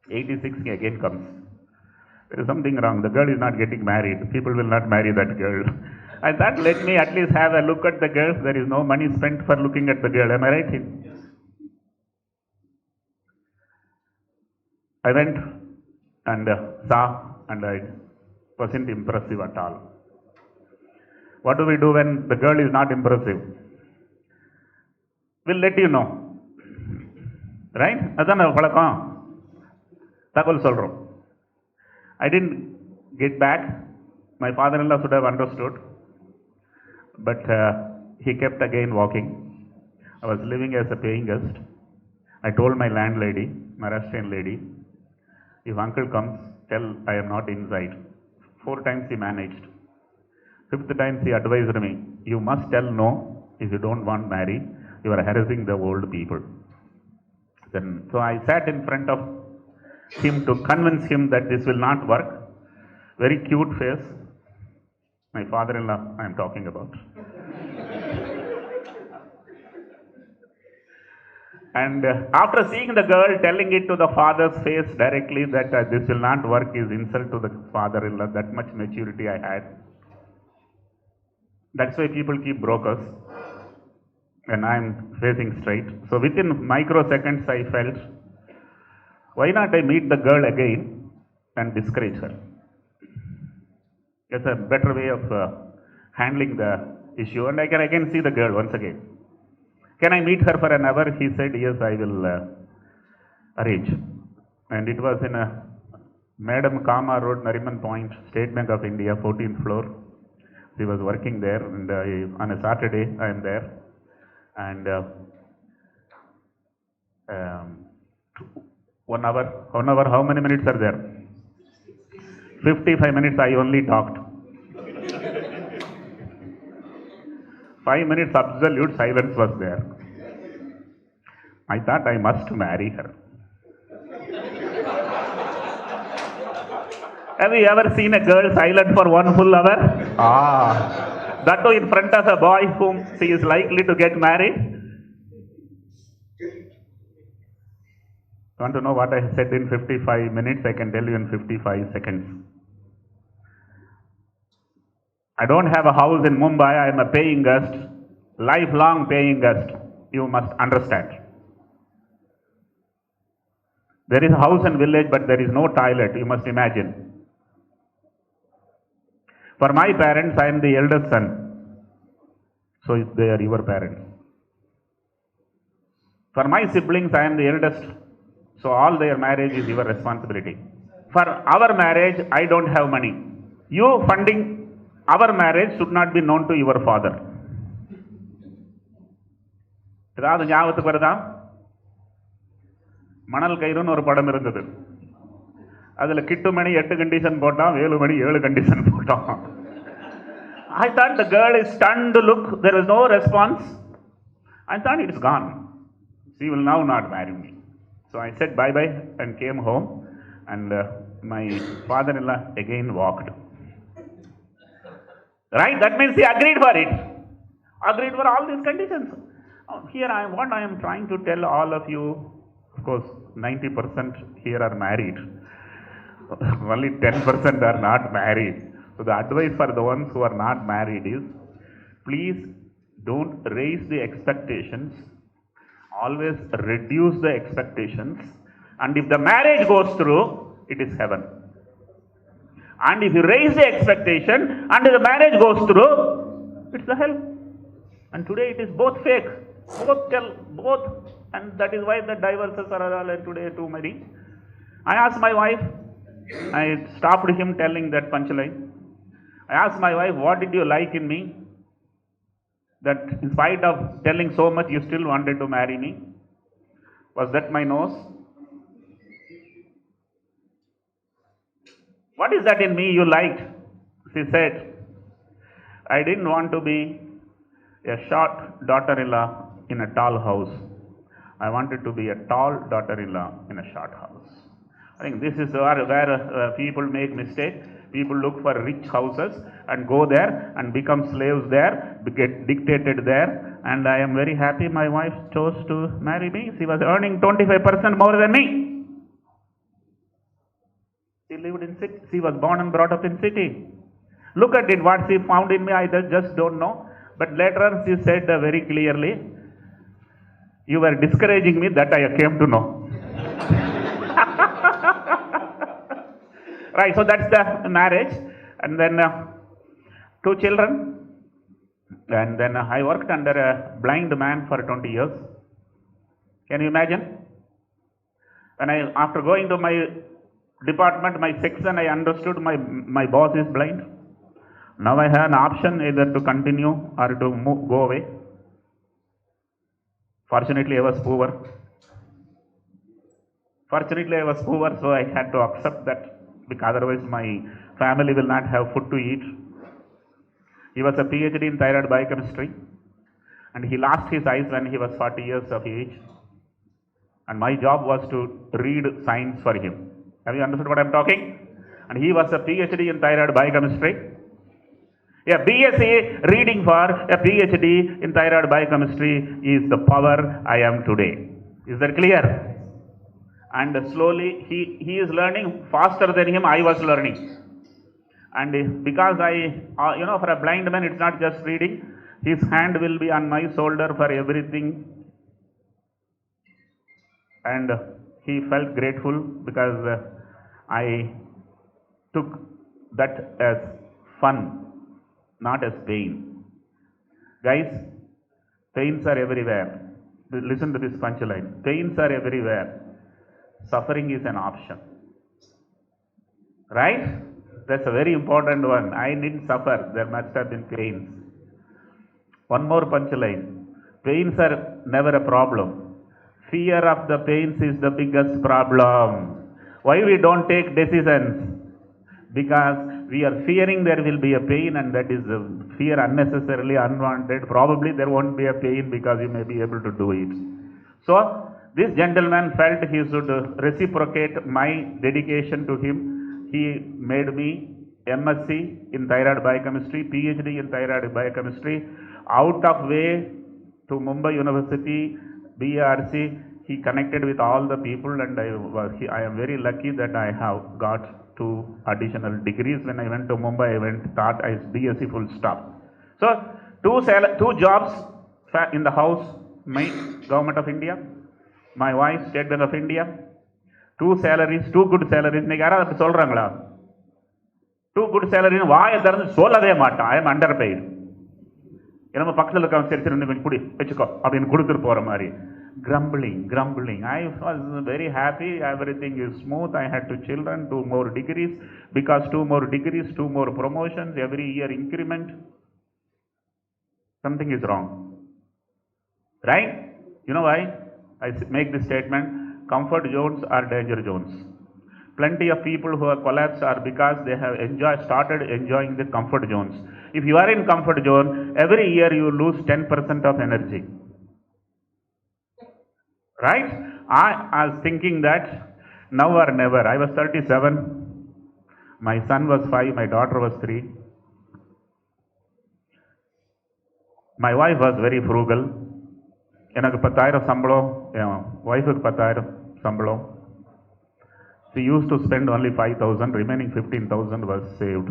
86 he again comes. There is something wrong. The girl is not getting married. People will not marry that girl. I thought let me at least have a look at the girl. There is no money spent for looking at the girl. Am I right? I went and saw and I wasn't impressive at all. What do we do when the girl is not impressive? We'll let you know. Right? அதான் பழக்கம். தகவல் சொல்றோம். I didn't get back. My father-in-law should have understood. But he kept again walking. I was living as a paying guest. I told my landlady, Maharashtrian lady, if uncle comes, tell I am not inside. 4 times he managed. 5th time he advised me, you must tell no if you don't want marry. You are harassing the old people. Then, so I sat in front of him to convince him that this will not work. Very cute face. My father-in-law I am talking about. And after seeing the girl telling it to the father's face directly that this will not work is insult to the father-in-law, that much maturity I had. That's why people keep brokers. And I am facing straight. So within microseconds I felt, why not I meet the girl again and discourage her? It's a better way of handling the issue. And I can again see the girl once again. Can I meet her for an hour? He said, yes, I will arrange. And it was in a Madam Kama Road, Nariman Point, State Bank of India, 14th floor. She was working there, and on a Saturday I am there. And 1 hour, how many minutes are there? 55 minutes I only talked. 5 minutes absolute silence was there. I thought I must marry her. Have you ever seen a girl silent for 1 full hour? That too in front of a boy whom she is likely to get married. Want to know what I said in 55 minutes? I can tell you in 55 seconds. I don't have a house in Mumbai. I am a paying guest, lifelong paying guest. You must understand. There is a house in village, but there is no toilet. You must imagine. For my parents, I am the eldest son. So they are your parents. For my siblings, I am the eldest. So all their marriage is your responsibility. For our marriage, I don't have money. You funding our marriage should not be known to your father. ஏதாவது ஞாபகத்துக்கு வருதா? மணல் கயிறுன்னு ஒரு படம் இருந்தது. அதுல கிட்டுமணி 8 condition போட்டான், Velumani 7 condition போட்டான். I thought the girl is stunned to look. There was no response. I thought it's gone. She will now not marry me. So I said bye-bye and came home, and my father-in-law again walked. Right? That means he agreed for it. Agreed for all these conditions. Here what I am trying to tell all of you, of course 90% here are married. Only 10% are not married. So the advice for the ones who are not married is, please don't raise the expectations. Always reduce the expectations. And if the marriage goes through, it is heaven. And if you raise the expectation and the marriage goes through, It's a hell. And today it is both fake. Both tell, both. And that is why the divorces are all today too many. I asked my wife, I stopped him telling that punchline. I asked my wife, what did you like in me? That in spite of telling so much, you still wanted to marry me? Was that my nose? What is that in me you liked? She said, I didn't want to be a short daughter-in-law in a tall house. I wanted to be a tall daughter-in-law in a short house. I think this is where people make mistake. People look for rich houses and go there and become slaves there, get dictated there. And I am very happy my wife chose to marry me. She was earning 25% more than me. She lived in city. She was born and brought up in city. Look at it, what she found in me, I just don't know. But later on she said very clearly, you were discouraging me, that I came to know. Right, so that's the marriage. And then 2 children. And then I worked under a blind man for 20 years. Can you imagine? When after going to my department, my section, I understood my boss is blind. Now I have an option either to continue or to go away. Fortunately, I was poor. So I had to accept that, because otherwise my family will not have food to eat. He was a PhD in thyroid biochemistry, and he lost his eyes when he was 40 years of age. And my job was to read science for him. Have you understood what I am talking? And he was a PhD in thyroid biochemistry. A BSc reading for a PhD in thyroid biochemistry is the power I am today. Is that clear? And slowly he is learning faster than him, I was learning. And because for a blind man, it's not just reading. His hand will be on my shoulder for everything. And he felt grateful because I took that as fun, not as pain. Guys, pains are everywhere. Listen to this punchline. Pains are everywhere. Suffering is an option. Right? That's a very important one. I didn't suffer. There must have been pains. One more punchline. Pains are never a problem. Fear of the pains is the biggest problem. Why we don't take decisions? Because we are fearing there will be a pain, and that is fear unnecessarily unwanted. Probably there won't be a pain because you may be able to do it. So this gentleman felt he should reciprocate my dedication to him. He made me MSc in thyroid biochemistry, PhD in thyroid biochemistry, out of way to Mumbai University, BRC. He connected with all the people, and I am very lucky that I have got 2 additional degrees. When I went to Mumbai, I thought as BSc full stop. So 2 jobs in the house, my government of India, my wife, State Bank of India, 2 salaries, 2 good salaries. இன்னைக்கு யாராவது அப்படி சொல்றாங்களா? 2 good salaries வாயை திறந்து சொல்லவே மாட்டான். I am underpaid. நம்ம பக்கத்தில் இருக்க சரி கொஞ்சம் குடி வச்சுக்கோ அப்படின்னு கொடுத்துட்டு போற மாதிரி. Grumbling. I was very happy. Everything is smooth. I had 2 children, 2 more degrees. Because 2 more degrees, 2 more promotions, every year increment. Something is wrong. Right? You know why? I make this statement. Comfort zones are danger zones. Plenty of people who have collapsed are because they have started enjoying the comfort zones. If you are in comfort zone, every year you lose 10% of energy. Right? I was thinking that now or never. I was 37. My son was 5. My daughter was 3. My wife was very frugal. எனக்கு 10,000 சம்பளம், என் ஒய்ஃபுக்கு 10,000 சம்பளம். She used to spend only 5,000, remaining 15,000 was saved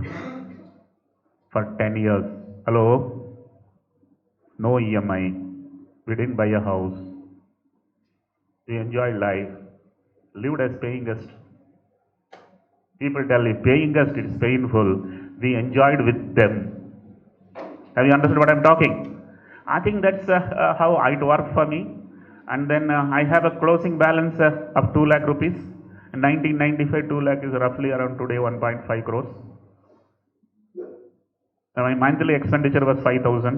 for 10 years. Hello? No EMI. We didn't buy a house. We enjoyed life. Lived as paying guest. People tell me paying guest is painful. We enjoyed with them. Have you understood what I'm talking? I think that's how it worked for me. And then I have a closing balance of 2 lakh rupees. In 1995, 2 lakh is roughly around today 1.5 crores. My monthly expenditure was 5,000.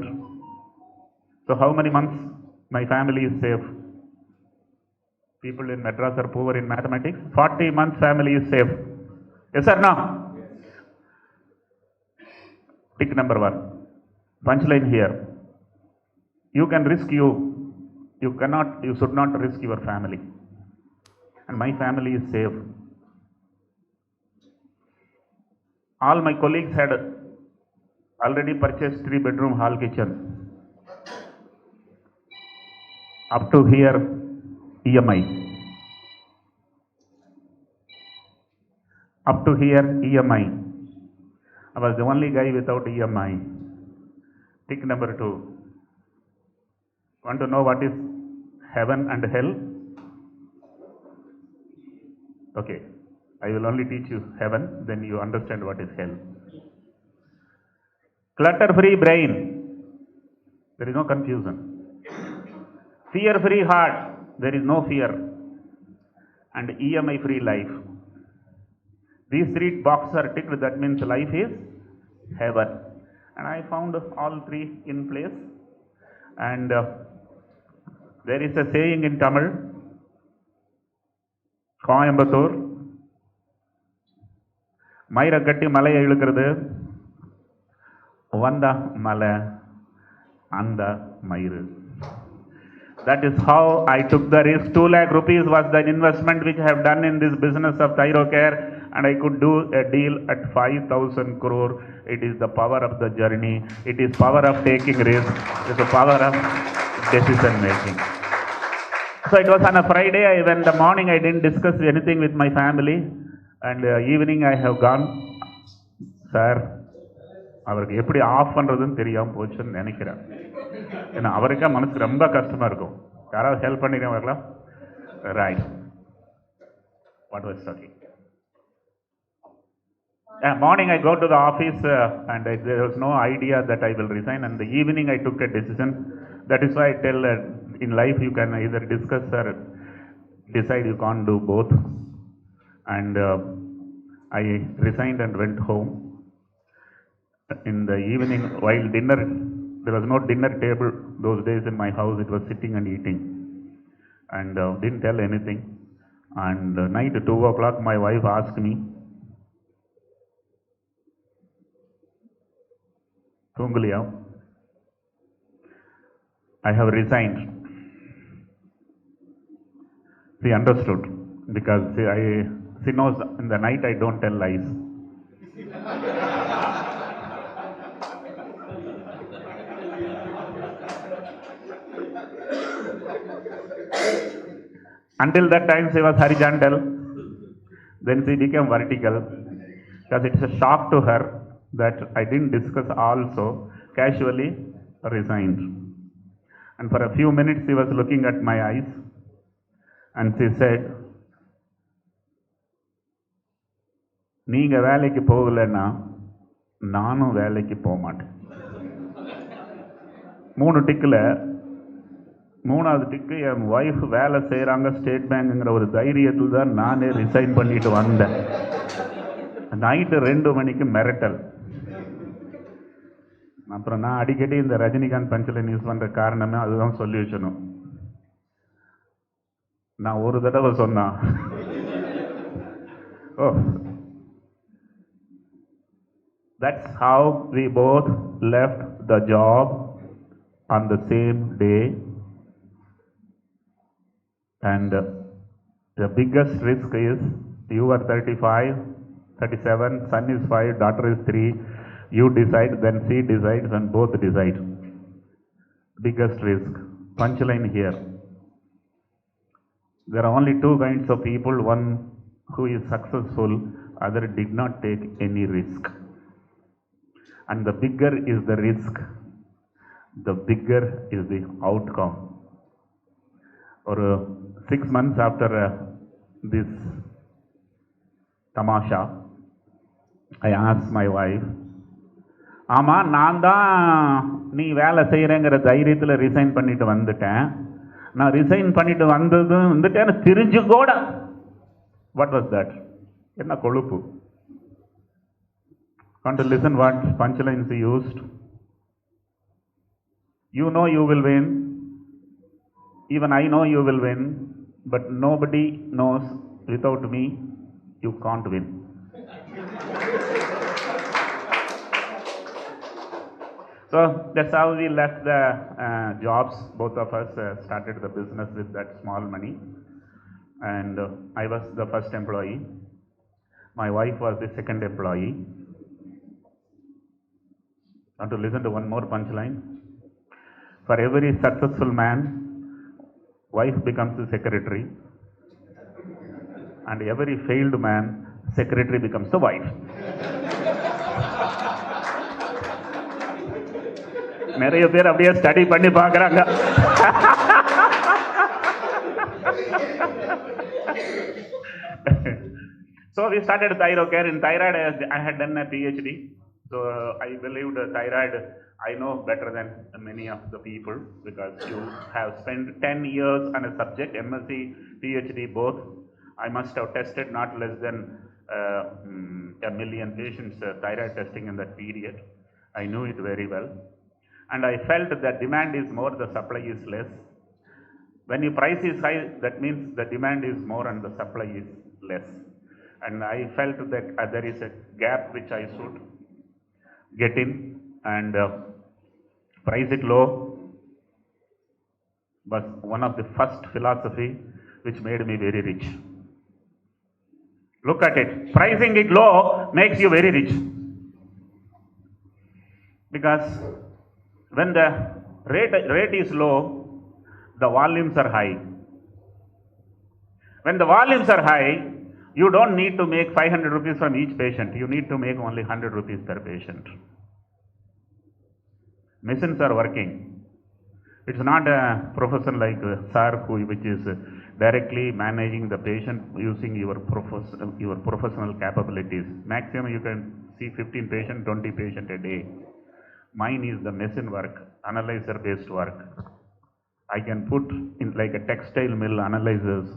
So how many months my family is safe? People in Madras are poor in mathematics. 40 months family is safe. Yes or no? Tick number 1. Punchline here. You can risk you. You should not risk your family. And my family is safe. All my colleagues had already purchased 3-bedroom hall kitchen. Up to here, EMI. Up to here, EMI. I was the only guy without EMI. Tick number 2. Want to know what is heaven and hell? Okay. I will only teach you heaven, then you understand what is hell. Clutter-free brain. There is no confusion. Fear-free heart. There is no fear. And EMI-free life. These 3 boxes are ticked, that means life is heaven. And I found all 3 in place. And there is a saying in Tamil, Coimbatore, Maira Gatti Malaya Ilukiradu, Vanda Mala, Anda Mairu. That is how I took the risk. 2 lakh rupees was the investment which I have done in this business of ThyroCare, and I could do a deal at 5,000 crore. It is the power of the journey. It is power of taking risk. It is the power of decision making. So it was on a Friday. When the morning I didn't discuss anything with my family, and evening I have gone, sir, அவருக்கு எப்படி of பண்ணுறதுன்னு தெரியாமல் போச்சுன்னு நினைக்கிறேன். ஏன்னா அவருக்கே மனசுக்கு ரொம்ப கஷ்டமாக இருக்கும். யாராவது ஹெல்ப் பண்ணிக்க வரலாம்? Right. What was talking? Morning I go to the office and there was no idea that I will resign, and the evening I took a decision. That is why I tell in life you can either discuss or decide, you can't do both. And I resigned and went home. In the evening, while dinner, there was no dinner table those days in my house. It was sitting and eating, and didn't tell anything. And night 2 o'clock, my wife asked me, "Thungaliya, I have resigned." She understood, because she knows in the night I don't tell lies. Until that time she was horizontal, then she became vertical, because it's a shock to her that I didn't discuss, also casually resigned. And for a few minutes she was looking at my eyes and she said, நீங்க வேலைக்கு போகலன்னா நானும் வேலைக்கு போக மாட்டேன். 3 டிக்கில் 3வது டிக்கு, என் wife வேலை செய்கிறாங்க ஸ்டேட் பேங்குங்கிற ஒரு தைரியத்தில் தான் நானே ரிசைன் பண்ணிட்டு வந்தேன். நைட்டு 2 மணிக்கு மிரட்டல். அப்புறம் நான் அடிக்கடி இந்த ரஜினிகாந்த் பஞ்சில் யூஸ் பண்ணுற காரணமே அதுதான் சொல்லி வச்சணும். நான் ஒரு தடவை சொன்னான், ஓ, that's how we both left the job on the same day. And the biggest risk is, you are 35, 37, son is 5, daughter is 3, you decide, then she decides, and both decide. Biggest risk. Punchline here. There are only 2 kinds of people, one who is successful, other did not take any risk. And the bigger is the risk, the bigger is the outcome. Or 6 months after this tamasha, I asked my wife, ஆமாம், நான் தான் நீ வேலை செய்கிறேங்கிற தைரியத்தில் resign பண்ணிட்டு வந்துட்டேன். நான் resign பண்ணிட்டு வந்துட்டேன்னு தெரிஞ்சு கூட வாட் வாஸ் தட்? என்ன கொழுப்பு? Want to listen what punchlines he used? You know you will win. Even I know you will win. But nobody knows without me you can't win. So that's how we left the jobs. Both of us started the business with that small money. And I was the first employee. My wife was the second employee. Want to listen to one more punchline? For every successful man, wife becomes the secretary. And every failed man, secretary becomes the wife. நிறைய பேர் அப்படியே study பண்ணி பார்க்குறாங்க. So we started ThyroCare. In thyroid, I had done a PhD. So I believed thyroid, I know better than many of the people, because you have spent 10 years on a subject, MSc, PhD both. I must have tested not less than 1 million patients thyroid testing in that period. I knew it very well. And I felt that demand is more, the supply is less. When your price is high, that means the demand is more and the supply is less. And I felt that there is a gap which I should get in and price it low was one of the first philosophy which made me very rich. Look at it. Pricing it low makes you very rich. Because when the rate is low, the volumes are high. When the volumes are high, you don't need to make 500 rupees from each patient. You need to make only 100 rupees per patient. Machines are working. It's not a profession like SARC, which is directly managing the patient using your professional capabilities. Maximum you can see 15 patient, 20 patient a day. Mine is the machine work, analyzer based work. I can put in like a textile mill analyzers,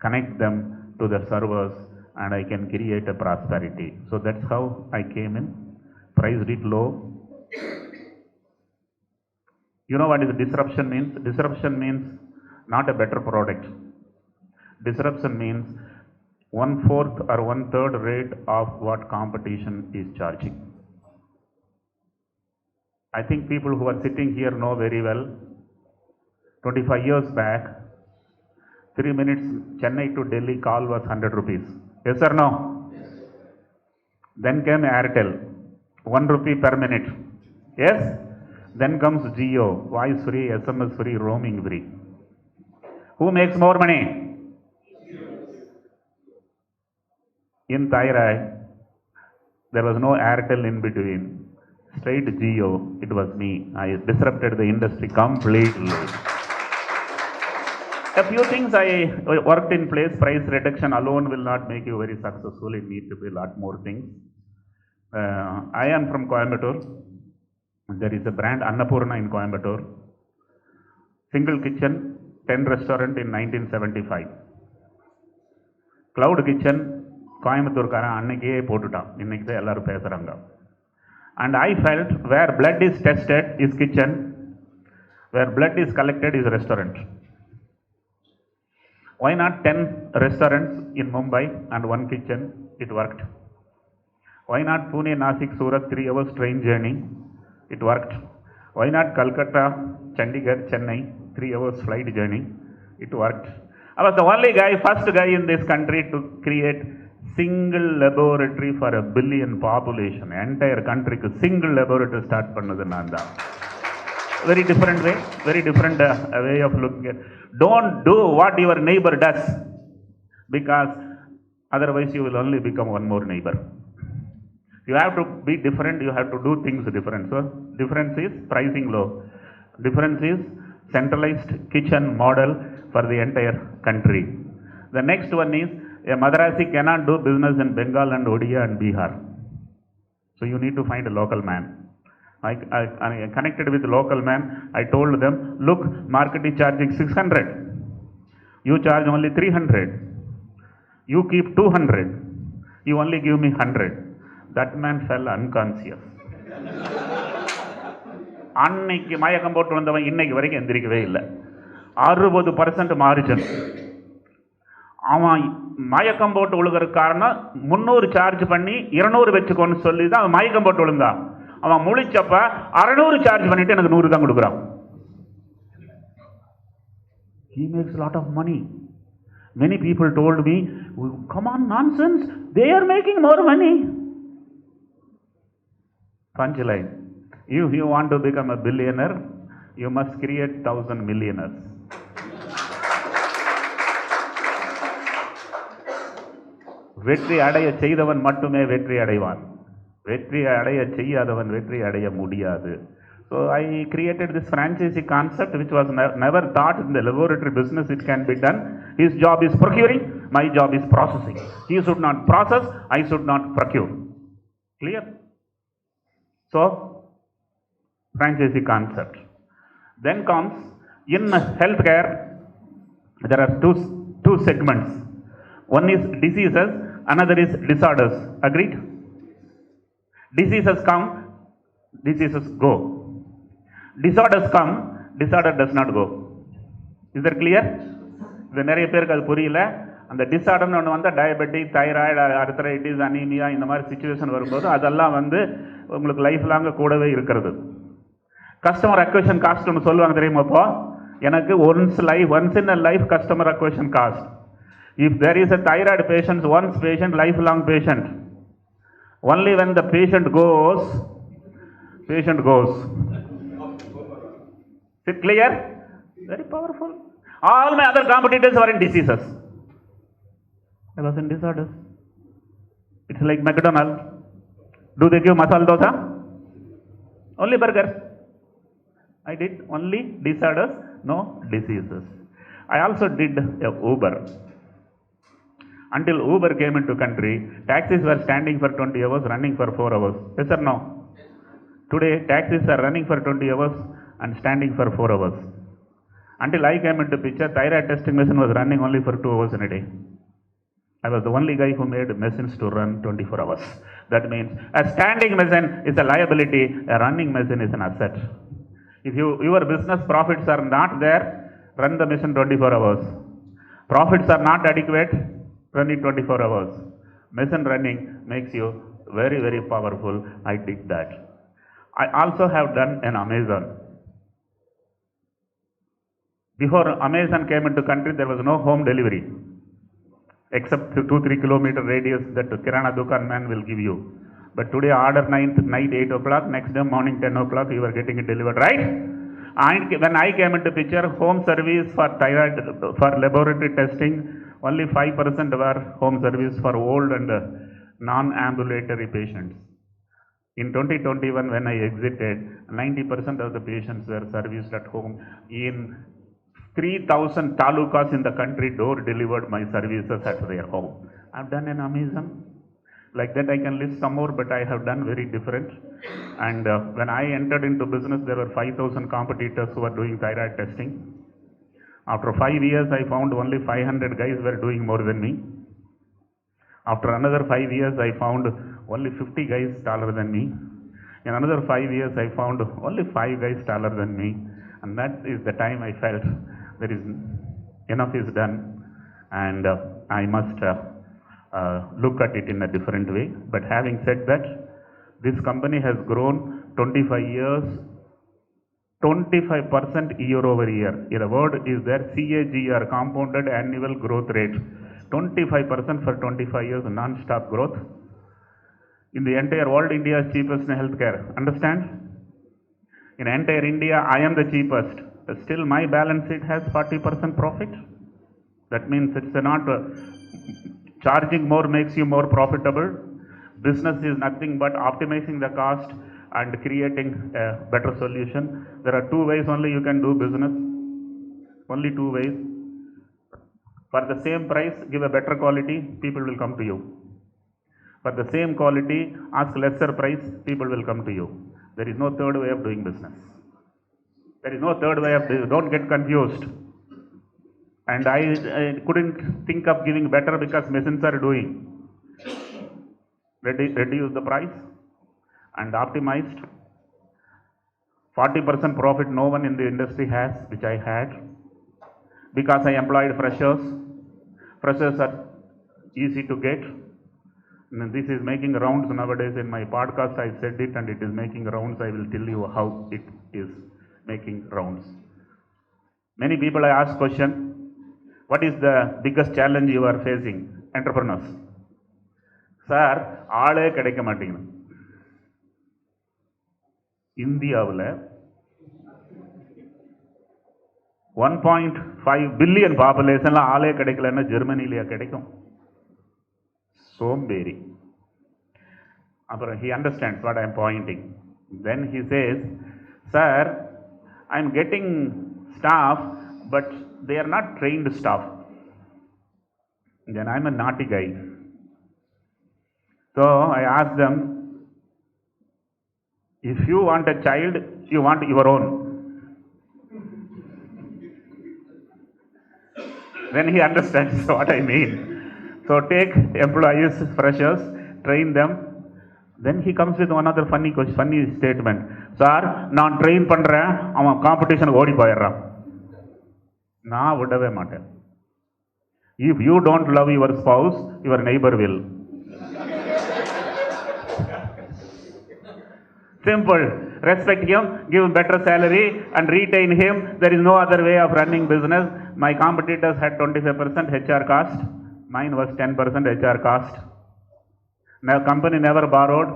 connect them to the servers, and I can create a prosperity. So that's how I came in, priced it low. You know what is disruption means? Disruption means not a better product. Disruption means 1/4 or 1/3 rate of what competition is charging. I think people who are sitting here know very well. 25 years back, 3 minutes Chennai to Delhi call was 100 rupees. Yes or no? Then came Airtel, 1 rupee per minute. Yes? Then comes Jio, voice free, SMS free, roaming free. Who makes more money? In thyroid, there was no Airtel in between. Straight Jio, it was me. I disrupted the industry completely. A few things I worked in place. Price reduction alone will not make you very successful. It needs to be a lot more things. I am from Coimbatore. There is a brand Annapurna in Coimbatore. Single kitchen, 10 restaurant in 1975. Cloud kitchen, கோயம்புத்தூர்காரன் அன்னைக்கே போட்டுட்டான். இன்னைக்கு தான் எல்லாரும் பேசுகிறாங்க. And I felt where blood is tested is kitchen, where blood is collected is restaurant. Why not 10 restaurants in Mumbai and 1 kitchen? It worked. Why not Pune, Nashik, Surat, 3 hours train journey? It worked. Why not Calcutta, Chandigarh, Chennai, 3 hours flight journey? It worked. I was the only guy, first guy in this country to create single laboratory for a billion population. Entire country ku single laboratory start pannadhu naan dhaan. Very different way, very different way of looking at. Don't do what your neighbor does, because otherwise you will only become one more neighbor. You have to be different, you have to do things different. So difference is pricing low. Difference is centralized kitchen model for the entire country. The next one is a Madrasi cannot do business in Bengal and Odia and Bihar. So you need to find a local man. I connected with local man. I told them, look, market is charging 600. You charge only 300. You keep 200. You only give me 100. That man fell unconscious. அன்னைக்கு மயக்கம் போட்டு வந்தவன் இன்னைக்கு வரைக்கும் எந்திரிக்கவே இல்லை. 60% margin. அவன் மயக்கம் போட்டு விழுகிறதுக்கு காரணம் 300 சார்ஜ் பண்ணி 200 வச்சுக்கோன்னு சொல்லி தான் அவன் மயக்கம் போட்டு விழுந்தான். அவன் முழிச்சப்ப 600 சார்ஜ் பண்ணிட்டு எனக்கு 100 தான் கொடுக்குறான். He makes a lot of money. Many people told me, come on, nonsense, they are making more money. Punchline. If you want to become a billionaire, you must create 1,000 millionaires. வெற்றி அடைய செய்தவன் மட்டுமே வெற்றி அடைவான். வெற்றி அடைய செய்யாதவன் வெற்றி அடைய முடியாது. So I created this franchisee concept which was never thought in the laboratory business it can be done. His job is procuring, my job is processing. He should not process, I should not procure. Clear? So, franchisee concept. Then comes, in healthcare, there are two segments. One is diseases, another is disorders. Agreed? Diseases come, diseases go. Disorders come, disorder does not go. Is that clear? இது நிறைய பேருக்கு அது புரியல. அந்த டிசார்டர்னு ஒன்று வந்தால் diabetic, thyroid, arthritis, anaemia இந்த மாதிரி சுச்சுவேஷன் வரும்போது அதெல்லாம் உங்களுக்கு லைஃப் லாங்க கூடவே இருக்கிறது. கஸ்டமர் அக்விசிஷன் காஸ்ட் ஒன்று சொல்லுவாங்க தெரியுமா? இப்போ எனக்கு once in a life customer acquisition cost. If there is a thyroid patient, once patient, lifelong patient. Only when the patient goes. Is it clear? Very powerful. All my other competitors were in diseases. I was in disorders. It's like McDonald's. Do they give masala dosa? Only burgers. I did only disorders, no diseases. I also did a Uber. Until Uber came into country, taxis were standing for 20 hours, running for 4 hours. Yes or no? Today, taxis are running for 20 hours and standing for 4 hours. Until I came into picture, thyroid testing machine was running only for 2 hours in a day. I was the only guy who made machines to run 24 hours. That means a standing machine is a liability, a running machine is an asset. If your business profits are not there, run the machine 24 hours. Profits are not adequate, run it 24 hours. Machine running makes you very, very powerful. I did that. I also have done an Amazon. Before Amazon came into country, there was no home delivery, except 2-3 kilometer radius that Kirana Dukan man will give you. But today, order night 8 o'clock, next day morning 10 o'clock, you are getting it delivered, right? And when I came into picture, home service for thyroid, for laboratory testing, only 5% were home service for old and non-ambulatory patients. In 2021, when I exited, 90% of the patients were serviced at home. In 3,000 talukas in the country, door delivered my services at their home. I've done an Amazon. Like that I can list some more, but I have done very different. And when I entered into business, there were 5,000 competitors who were doing thyroid testing. After 5 years, I found only 500 guys were doing more than me. After another 5 years, I found only 50 guys taller than me. In another 5 years, I found only 5 guys taller than me. And that is the time I felt there is enough is done, and I must look at it in a different way. But having said that, this company has grown 25 years, 25% year over year. The word is there, CAGR, compounded annual growth rate. 25% for 25 years, non-stop growth. In the entire world, India is cheapest in healthcare. Understand? In entire India, I am the cheapest. Still, my balance sheet has 40% profit. That means it's not charging more makes you more profitable. Business is nothing but optimizing the cost and creating a better solution. There are 2 ways only you can do business. Only 2 ways. For the same price, give a better quality, people will come to you. For the same quality, ask lesser price, people will come to you. There is no third way of doing business. There is no third way of doing, don't get confused. And I couldn't think of giving better because machines are doing. Reduce the price and optimized. 40% profit no one in the industry has, which I had. Because I employed freshers. Freshers are easy to get. And this is making rounds nowadays. In my podcast I said it and it is making rounds. I will tell you how it is making rounds. Many people I ask question, what is the biggest challenge you are facing? Entrepreneurs. Sir, ஆளே கிடைக்க மாட்டேங்குது. இந்தியாவில் 1.5 billion பாப்புலேஷன்ல ஆளே கிடைக்கலன்னா ஜெர்மனிலேயே கிடைக்கும். சோம்பேறி. அப்புறம் he understands what I am pointing. Then he says, sir, I am getting staff, but they are not trained staff. Then I am a naughty guy. So I asked them, if you want a child, you want your own. Then he understands what I mean. So take employees, freshers, train them. Then he comes with one other funny statement. Sir, நான் train பண்றேன், அவன் competition ஓடி போயிடுறான். நான் விடவே மாட்டேன். If you don't love your spouse, your neighbor will. Simple. Respect him, give him better salary and retain him. There is no other way of running business. My competitors had 25% HR cost. Mine was 10% HR cost. Now company never borrowed.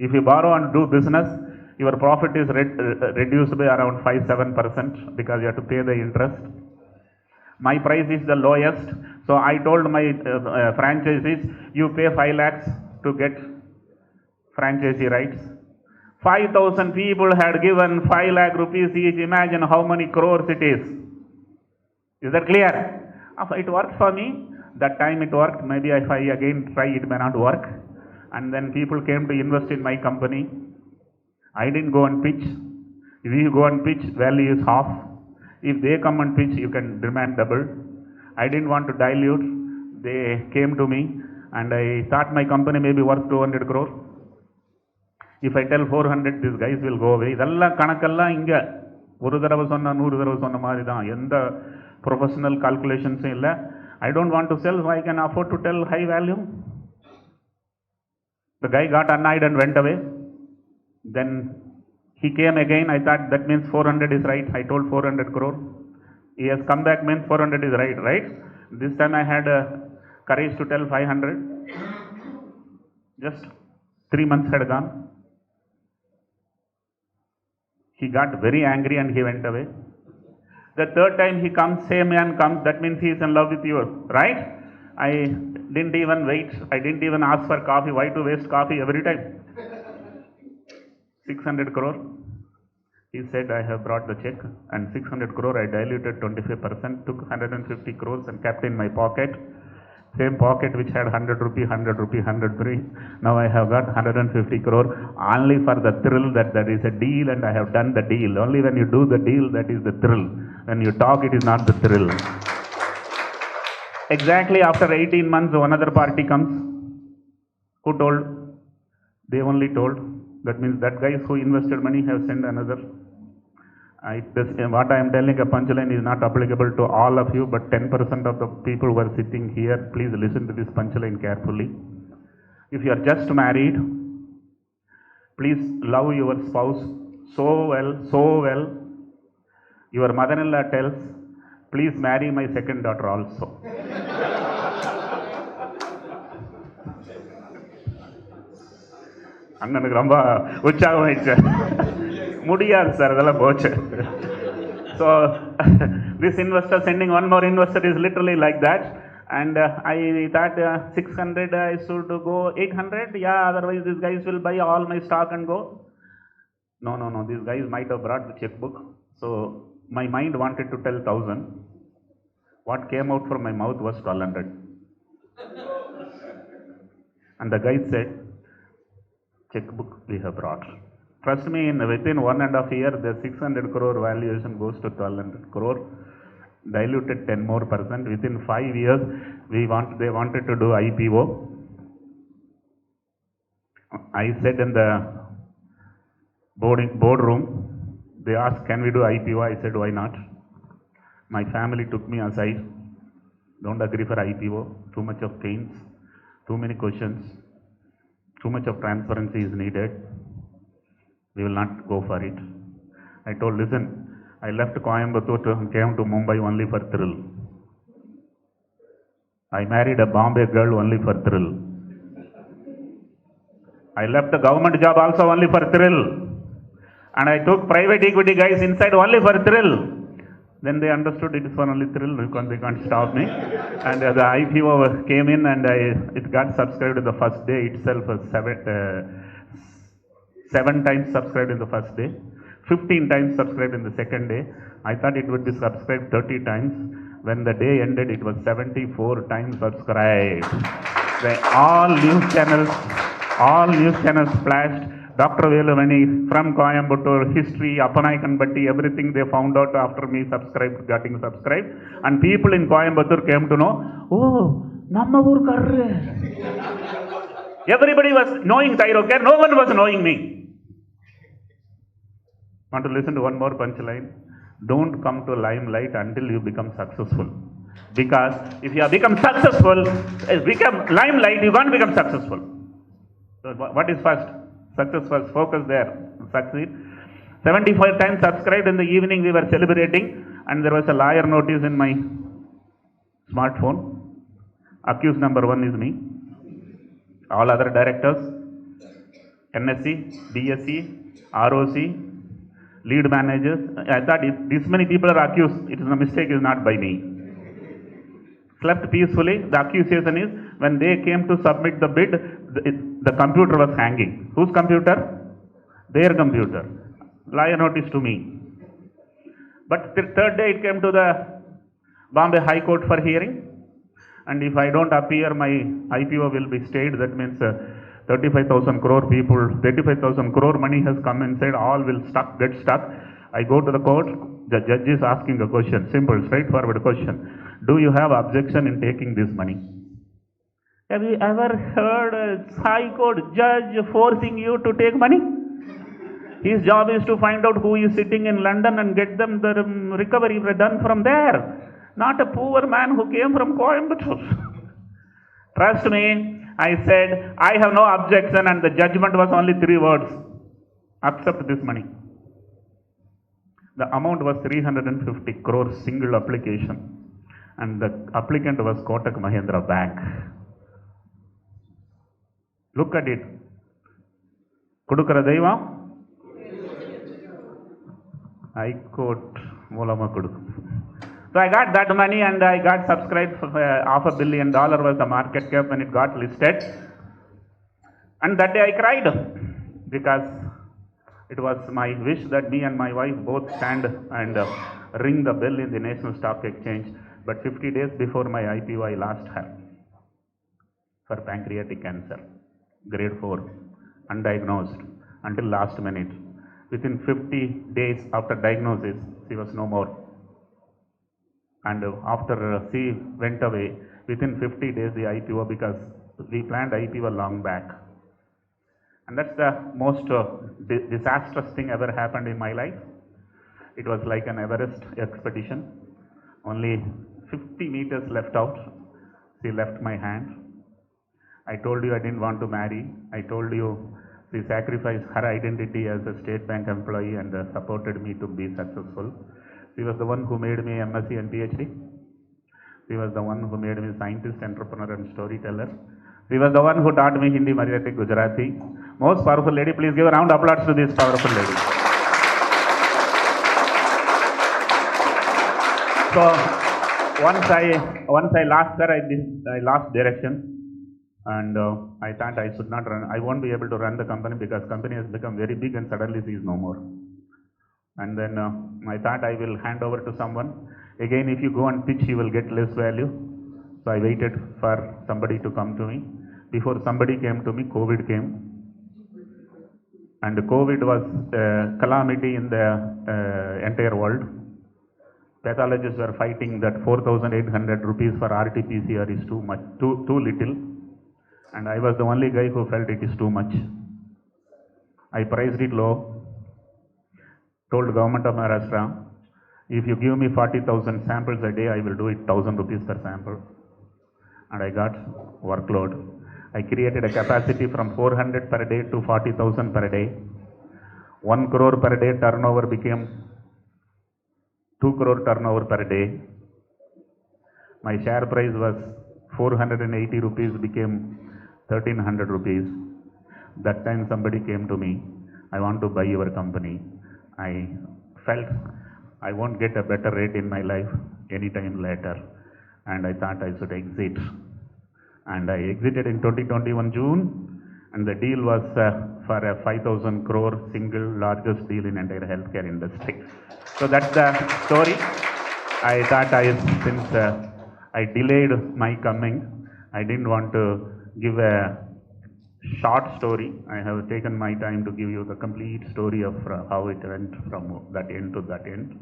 If you borrow and do business, your profit is reduced by around 5-7% because you have to pay the interest. My price is the lowest. So I told my franchisees, you pay 5 lakhs to get franchisee rights. 5,000 people had given 5 lakh rupees each. Imagine how many crores it is. Is that clear? It worked for me. That time it worked. Maybe if I again try, it may not work. And then people came to invest in my company. I didn't go and pitch. If you go and pitch, value is half. If they come and pitch, you can demand double. I didn't want to dilute. They came to me and I thought my company may be worth 200 crore. If I tell 400, these guys will go away. இதெல்லாம் கணக்கெல்லாம் இங்கே ஒரு தடவை சொன்னால் 100 தடவை சொன்ன மாதிரி தான். எந்த ப்ரொஃபஷனல் கால்குலேஷன்ஸும் இல்லை. I don't want to sell, so I can afford to tell high value. The guy got annoyed and went away. Then he came again. I thought that means 400 is right. I told 400 crore. He has come back, means 400 is right, right? This time I had courage to tell 500. Just 3 months had gone. He got very angry and he went away. The third time he comes, same man comes, that means he is in love with you, right? I didn't even wait. I didn't even ask for coffee. Why to waste coffee every time? 600 crore. He said, I have brought the check and 600 crore I diluted 25%, took 150 crores and kept in my pocket. Same pocket which had 100 rupee, 100 rupee, 103. Now I have got 150 crore only for the thrill that there is a deal and I have done the deal. Only when you do the deal, that is the thrill. When you talk, it is not the thrill. Exactly after 18 months, another party comes. Who told? They only told. That means that guys who invested money have sent another. What I am telling a punchline is not applicable to all of you, but 10% of the people who are sitting here, please listen to this punchline carefully. If you are just married, please love your spouse so well. Your mother-in-law tells, please marry my second daughter also. அண்ணனுக்கு ரொம்ப உற்சாகம் ஆயிடுச்சு. முடியாது sir, அதெல்லாம் போச்சு. So this investor sending one more investor is literally like that. And I thought 600 I should go 800. Yeah, otherwise these guys will buy all my stock and go. No. These guys might have brought the checkbook. So my mind wanted to tell 1,000. What came out from my mouth was 1,200. And the guy said, checkbook we have brought. Trust me, within 1.5 years, the 600 crore valuation goes to 1200 crore, diluted 10 more percent. Within 5 years, they wanted to do IPO. I said in the boardroom, they asked, can we do IPO? I said, why not? My family took me aside. Don't agree for IPO. Too much of pains, too many questions, too much of transparency is needed. We will not go for it. I told, listen, I left Coimbatore and came to Mumbai only for thrill. I married a Bombay girl only for thrill. I left the government job also only for thrill. And I took private equity guys inside only for thrill. Then they understood it is for only thrill, they can't stop me. And the IPO came in and it got subscribed the first day itself, 7 times subscribed in the first day, 15 times subscribed in the second day. I thought it would be subscribed 30 times. When the day ended, it was 74 times subscribed. All news channels flashed. Dr.A.Velumani from Coimbatore, history, Appanaikan Batti, everything they found out after me getting subscribed. And people in Coimbatore came to know, oh, Namma Ur Karre. Everybody was knowing ThyroCare, no one was knowing me. Want to listen to one more punchline? Don't come to limelight until you become successful. Because if you have become successful, become limelight, you can't become successful. So what is first? Success first, focus there, succeed. 75 times subscribed. In the evening we were celebrating and there was a lawyer notice in my smartphone. Accused number 1 is me. All other directors, NSC, BSc, ROC, lead managers. I thought if this many people are accused, it is a mistake, is not by me. Slept peacefully. The accusation is when they came to submit the bid, the computer was hanging. Whose computer? Their computer. Lawyer notice to me. But the third day it came to the Bombay High Court for hearing. And if I don't appear, my IPO will be stayed. That means 35,000 crore people, 35,000 crore money has come inside, all will get stuck. I go to the court, the judge is asking a question, simple, straightforward question. Do you have objection in taking this money? Have you ever heard a High Court judge forcing you to take money? His job is to find out who is sitting in London and get them the recovery done from there. Not a poor man who came from Coimbatore. Trust me, I said, I have no objection, and the judgment was only 3 words. Accept this money. The amount was 350 crores, single application. And the applicant was Kotak Mahindra Bank. Look at it. Kudukara Deva? High Court Mulama Kudu. So I got that money and I got subscribed for $500 million was the market cap when it got listed. And that day I cried because it was my wish that me and my wife both stand and ring the bell in the National Stock Exchange. But 50 days before my IPO, I lost her for pancreatic cancer, grade 4, undiagnosed until last minute. Within 50 days after diagnosis, she was no more. And after she went away, within 50 days the IPO, because we planned IPO long back. And that's the most disastrous thing ever happened in my life. It was like an Everest expedition. Only 50 meters left out. She left my hand. I told you I didn't want to marry. I told you she sacrificed her identity as a State Bank employee and supported me to be successful. She was the one who made me MSc and PhD. She was the one who made me scientist, entrepreneur and storyteller. She was the one who taught me Hindi, Marathi, Gujarati. Most powerful lady. Please give a round of applause to this powerful lady. So once I lost her, I lost direction. And I thought I should not run. I won't be able to run the company because company has become very big and suddenly she is no more. And then I thought I will hand over to someone. Again, if you go and pitch, you will get less value. So I waited for somebody to come to me. Before somebody came to me, COVID came. and COVID was a calamity in the entire world. Pathologists were fighting that 4,800 rupees for RT-PCR is too much, too little, and I was the only guy who felt it is too much. I priced it low, told government of Maharashtra, if you give me 40,000 samples a day, I will do it 1,000 rupees per sample. And I got workload. I created a capacity from 400 per day to 40,000 per day. 1 crore per day turnover became 2 crore turnover per day. My share price was 480 rupees, became 1,300 rupees. That time somebody came to me, I want to buy your company. I felt I won't get a better rate in my life anytime later, and I thought I should exit. And I exited in 2021 June, and the deal was for a 5,000 crore single largest deal in entire healthcare industry. So that's the story. I thought since I delayed my coming, I didn't want to give a short story. I have taken my time to give you the complete story of how it went from that end to that end.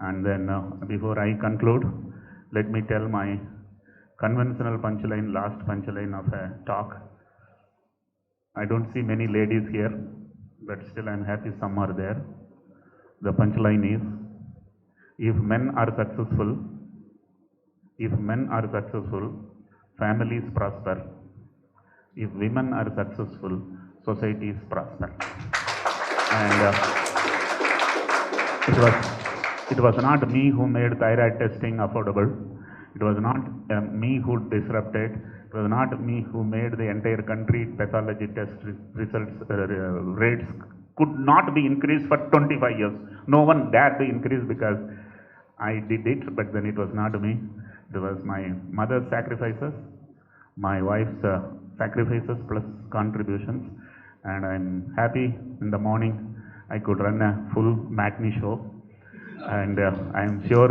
And then before I conclude, let me tell my conventional punchline, last punchline of a talk. I don't see many ladies here, but still I'm happy some are there. The punchline is, if men are successful, families prosper. If women are successful, societies prosper. And it was not me who made thyroid testing affordable. It was not me who disrupted. It was not me who made the entire country pathology test results rates could not be increased for 25 years. No one dared to increase because I did it, but then it was not me. It was my mother's sacrifices, my wife's sacrifices plus contributions, and I'm happy in the morning I could run a full matinee show, and I'm sure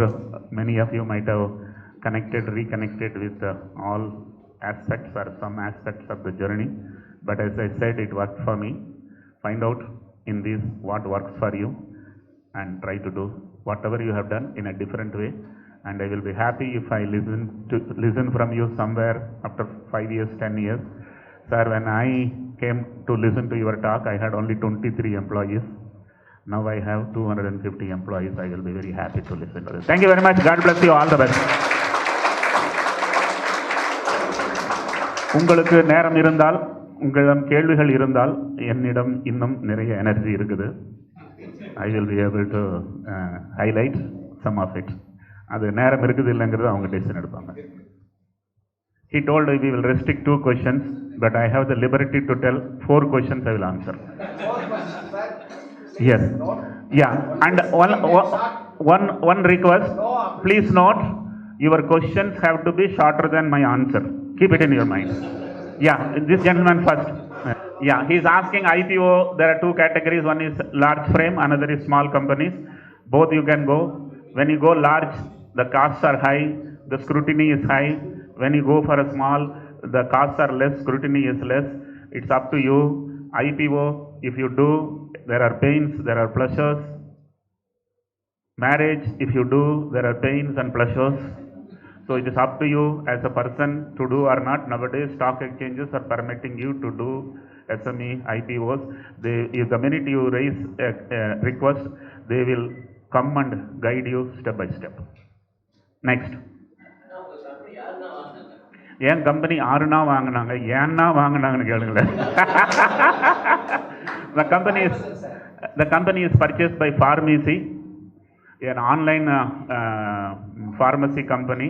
many of you might have reconnected with all aspects or some aspects of the journey, but as I said, it worked for me. Find out in this what works for you and try to do whatever you have done in a different way, and I will be happy if I listen from you somewhere after 5 years, 10 years. Sir, when I came to listen to your talk, I had only 23 employees. Now I have 250 employees. I will be very happy to listen to this. Thank you very much. God bless you. All the best. உங்களுக்கு நேரம் இருந்தால், உங்களிடம் கேள்விகள் இருந்தால், என்னிடம் இன்னும் நிறைய energy இருக்குது. I will be able to highlight some of it. அது நேரம் இருக்குது இல்லைங்கிறது அவங்க டெசிஷன் எடுப்பாங்க. He told we will restrict 2 questions, but I have the liberty to tell 4 questions I will answer. 4 questions, sir. Yes. Yeah. And one request. Please note, your questions have to be shorter than my answer. Keep it in your mind. Yeah. This gentleman first. Yeah. He is asking IPO. There are 2 categories. One is large frame, another is small companies. Both you can go. When you go large, the costs are high, the scrutiny is high. When you go for a small, the costs are less, scrutiny is less. It's up to you. IPO, if you do, there are pains, there are pleasures. Marriage, if you do, there are pains and pleasures. So it is up to you as a person to do or not. Nowadays, stock exchanges are permitting you to do SME, IPOs. If the minute you raise a request, they will come and guide you step by step. Next. ஏன் company 6 வாங்கினாங்க, ஏன்னா வாங்கினாங்கன்னு கேளுங்களேன். The company is purchased by Pharmacy, an online pharmacy company.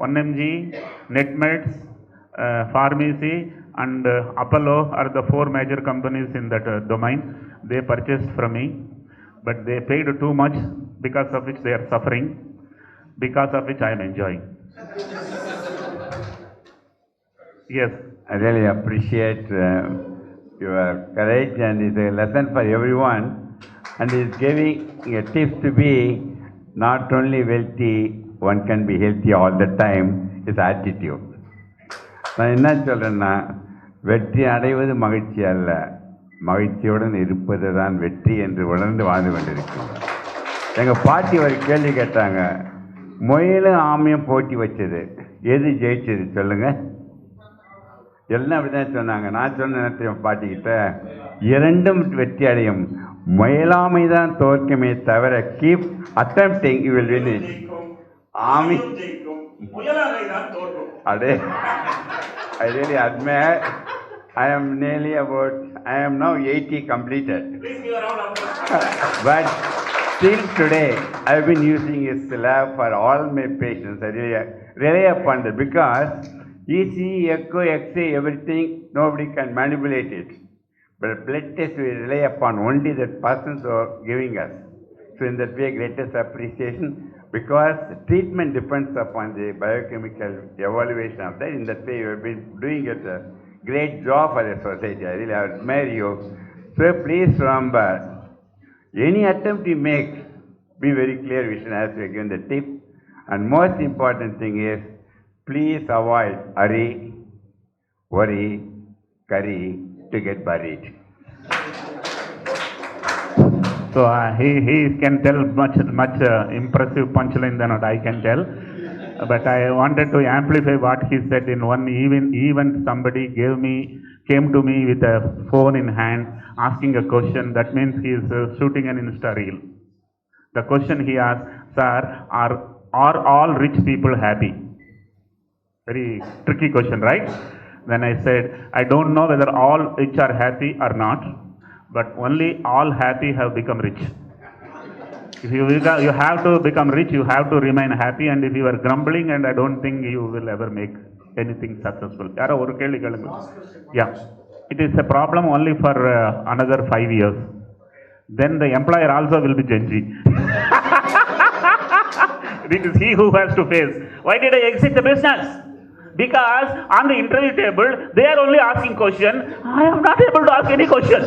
1mg, Netmeds, Pharmacy and Apollo are the 4 major companies in that domain. They purchased from me, but they paid too much, because of which they are suffering, because of which I am enjoying. Yes. I really appreciate your courage, and it's a lesson for everyone, and it's giving a tip to be not only wealthy, one can be healthy all the time, is attitude. நான் என்ன சொல்றேன்னா, வெற்றி அடைவது மகிழ்ச்சி அல்ல, மகிழ்ச்சியுடன் இருப்பது தான் வெற்றி என்று உணர்ந்து வாழ்ந்து கொண்டிருக்கிறோம். எங்கள் பாட்டி ஒரு கேள்வி கேட்டாங்க, முயலும் ஆமையும் போட்டி வச்சது, எது ஜெயிச்சது சொல்லுங்கள்? எல்லாம் அப்படிதான் சொன்னாங்க. நான் சொன்ன நேரத்தையும் பாட்டிக்கிட்ட, இரண்டும் வெற்றி அடையும், முயலாமை தான் தோற்கமே தவிர keep attempting you will win it. ஆமை அடே, I really admire. I am nearly about, I am now 80 completed. But till today, I have been using his lab for all my patients. I really rely upon it because ECG, echo, X-ray, everything, nobody can manipulate it. But blood test we rely upon only that persons who are giving us. So in that way, greatest appreciation, because treatment depends upon the biochemical evaluation of that. In that way, you have been doing it a great job for the society. I really admire you. So please remember, any attempt you make, be very clear vision as we are given the tip. And most important thing is, please avoid hurry, worry, curry to get buried. So he can tell much impressive punchline than what I can tell. But I wanted to amplify what he said. In one event somebody came to me with a phone in hand asking a question. That means he is shooting an Insta reel. The question he asked, sir, are all rich people happy? Very tricky question, right? Then I said, I don't know whether all rich are happy or not, but only all happy have become rich. If you have to become rich, you have to remain happy, and if you are grumbling, and I don't think you will ever make anything successful. Yeah, it is a problem only for another 5 years. Then the employer also will be Genji. It is he who has to face. Why did I exit the business? Because on the interview table, they are only asking question. I am not able to ask any question.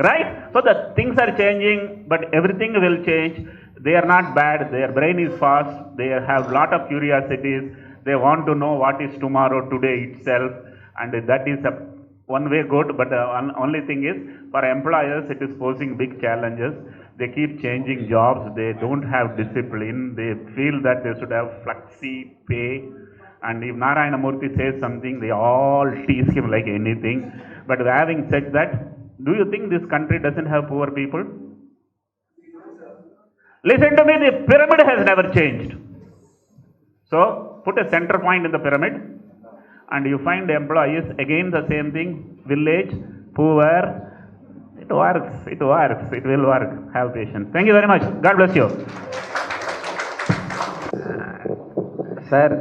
Right? So the things are changing, but everything will change. They are not bad. Their brain is fast. They have lot of curiosities. They want to know what is tomorrow, today itself. And that is a one way good, but the only thing is, for employers, it is posing big challenges. They keep changing jobs. They don't have discipline. They feel that they should have flexi pay. And if Narayana Murthy says something, they all tease him like anything. But having said that, do you think this country doesn't have poor people? Listen to me, the pyramid has never changed. So, put a center point in the pyramid, and you find employees, again the same thing, village, poor. It works, it will work. Have patience. Thank you very much. God bless you. Sir,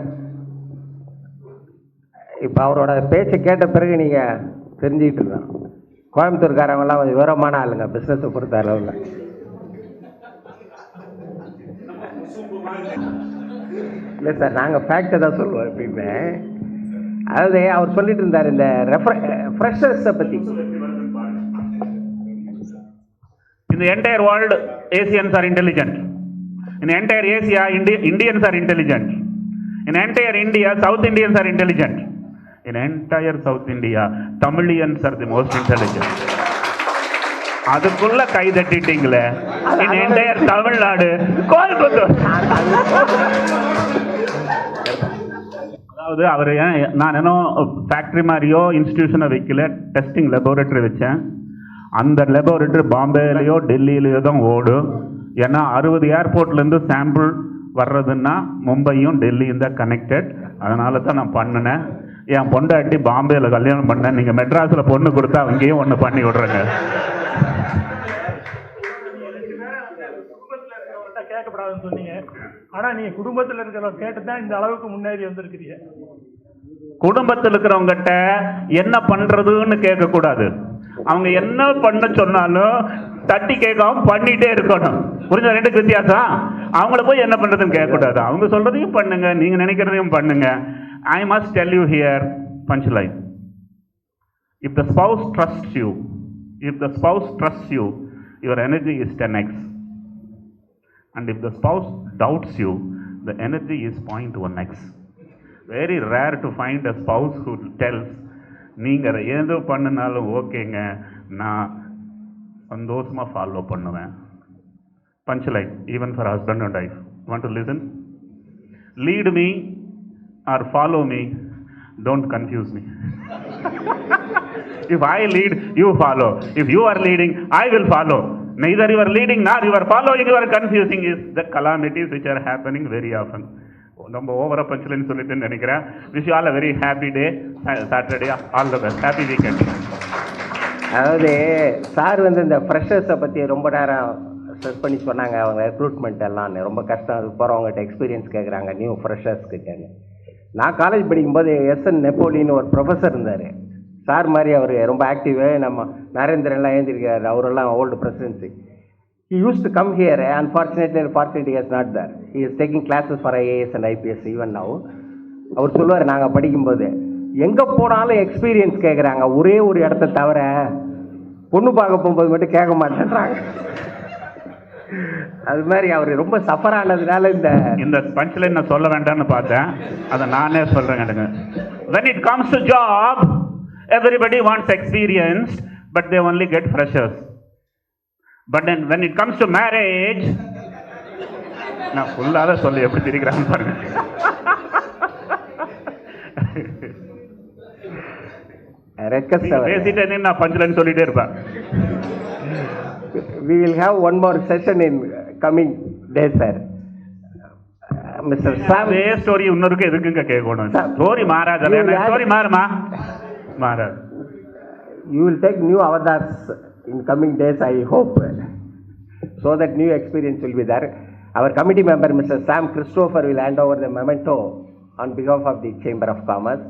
இப்போ அவரோட பேச்சை கேட்ட பிறகு நீங்கள் தெரிஞ்சுக்கிட்டு இருக்கோம், கோயம்புத்தூர்காரவங்களாம் கொஞ்சம் விவரமான ஆளுங்க பிஸ்னஸை பொறுத்த அளவில். இல்லை சார், நாங்கள் ஃபேக்டை தான் சொல்லுவோம் எப்பயுமே. அதாவது அவர் சொல்லிட்டு இருந்தார் இந்த ஃப்ரெஷர்ஸை பற்றி. In the entire world, Asians are intelligent. In the entire Asia, Indians are intelligent. In entire India, South Indians are intelligent. In entire South India, Tamilians are the most intelligent. அதுக்குள்ள கை தட்டிட்டீங்களே. In entire Tamil Nadu, Coimbatore. அதாவது அவர் நான் என்ன factory மாதிரியோ இன்ஸ்டிடியூஷனை வைக்கல, testing laboratory வச்சேன். அந்த laboratory பாம்பேலையோ டெல்லியிலையோ தான் ஓடும். ஏன்னா 60 ஏர்போர்ட்லேருந்து சாம்பிள் வர்றதுன்னா மும்பையும் டெல்லியும் தான் கனெக்டட். அதனால தான் நான் பண்ணினேன். என் பொண்டாட்டி பாம்பேயில் கல்யாணம் பண்ணேன். நீங்கள் மெட்ராஸில் பொண்ணு கொடுத்தா அங்கேயும் ஒன்று பண்ணி விட்றேங்க. கேட்கப்படாதுன்னு சொன்னீங்க. ஆனால் நீங்கள் குடும்பத்தில் இருக்கிறவங்க கேட்டு தான் இந்த அளவுக்கு முன்னேறி வந்திருக்கிறீங்க. குடும்பத்தில் இருக்கிறவங்ககிட்ட என்ன பண்ணுறதுன்னு கேட்கக்கூடாது. அவங்க என்ன பண்ண சொன்னாலும் தட்டி கேட்காம பண்ணிட்டே இருக்கணும். புரிஞ்ச ரெண்டுக்கு வித்தியாசம். அவங்கள போய் என்ன பண்ணுறதுன்னு கேட்கக்கூடாது. அவங்க சொல்கிறதையும் பண்ணுங்க, நீங்கள் நினைக்கிறதையும் பண்ணுங்க. I must tell you here, punchline. If the spouse trusts you, your energy is 10x. And if the spouse doubts you, the energy is 0.1x. Very rare to find a spouse who tells, நீங்கள் ஏதோ பண்ணினாலும் ஓகேங்க, நான் சந்தோஷமாக follow பண்ணுவேன். Punch line even for husband and wife. Want to listen? Lead me or follow me, don't confuse me. If I lead, you follow. If you are leading, I will follow. Neither you are leading nor you are following, you are confusing is the calamities which are happening very often. நம்ம ஓவரா பஞ்ச்லைன் சொல்லிட்டு நினைக்கிறேன். Wish you all a very happy day Saturday. All the best. Happy weekend. அதாவது sir வந்து இந்த ஃப்ரெஷர்ஸை பற்றி ரொம்ப நேரம் ஸ்ட்ரெஸ் பண்ணி சொன்னாங்க. அவங்க ரெக்ரூட்மெண்ட் எல்லாம் ரொம்ப கஷ்டம். அது போகிறவங்ககிட்ட எக்ஸ்பீரியன்ஸ் கேட்குறாங்க நியூ ஃப்ரெஷர்ஸ் கிட்டேன்னு. நான் காலேஜ் படிக்கும்போது எஸ்என் நெப்போலின்னு ஒரு ப்ரொஃபஸர் இருந்தார். சார் மாதிரி அவர் ரொம்ப ஆக்டிவு. நம்ம நரேந்திரன்லாம் எழுந்திருக்காரு. அவரெல்லாம் old presidency. He used to come here. Unfortunately, he is not there. He is taking classes for IAS and IPS even now. அவர் சொல்லுவார், நாங்கள் படிக்கும்போது எங்கே போனாலும் எக்ஸ்பீரியன்ஸ் கேட்குறாங்க, ஒரே ஒரு இடத்த தவிர பொண்ணு பார்க்க போகும்போது மட்டும் கேட்க மாட்டேன்றாங்க. அது மாதிரி அவர் ரொம்ப சஃபர் ஆனதுனால இந்த பஞ்ச்லைன் நான் சொல்ல வேண்டாம்னு பார்த்தேன். அதை நானே சொல்கிறேன். When it comes to job, everybody wants experience, but they only get freshers. But then when it comes to marriage, நான் ஃபுல்லாக சொல்லி எப்படி திரிக்கிறான்னு பாருங்க. பேசிட்டே நான் பஞ்ச்லைன் சொல்லிட்டே இருப்பேன். We will have one more session in coming days, sir. Mr. Sam, story இன்னொருக்கு எதுக்குங்க கேட்கணும்? ஸ்டோரி மாறாது. ஸ்டோரி மாறுமா? மாறாது. You will take new avatars in coming days, I hope, so that new experience will be there. Our committee member, Mr. Sam Christopher, will hand over the memento on behalf of the Chamber of Commerce.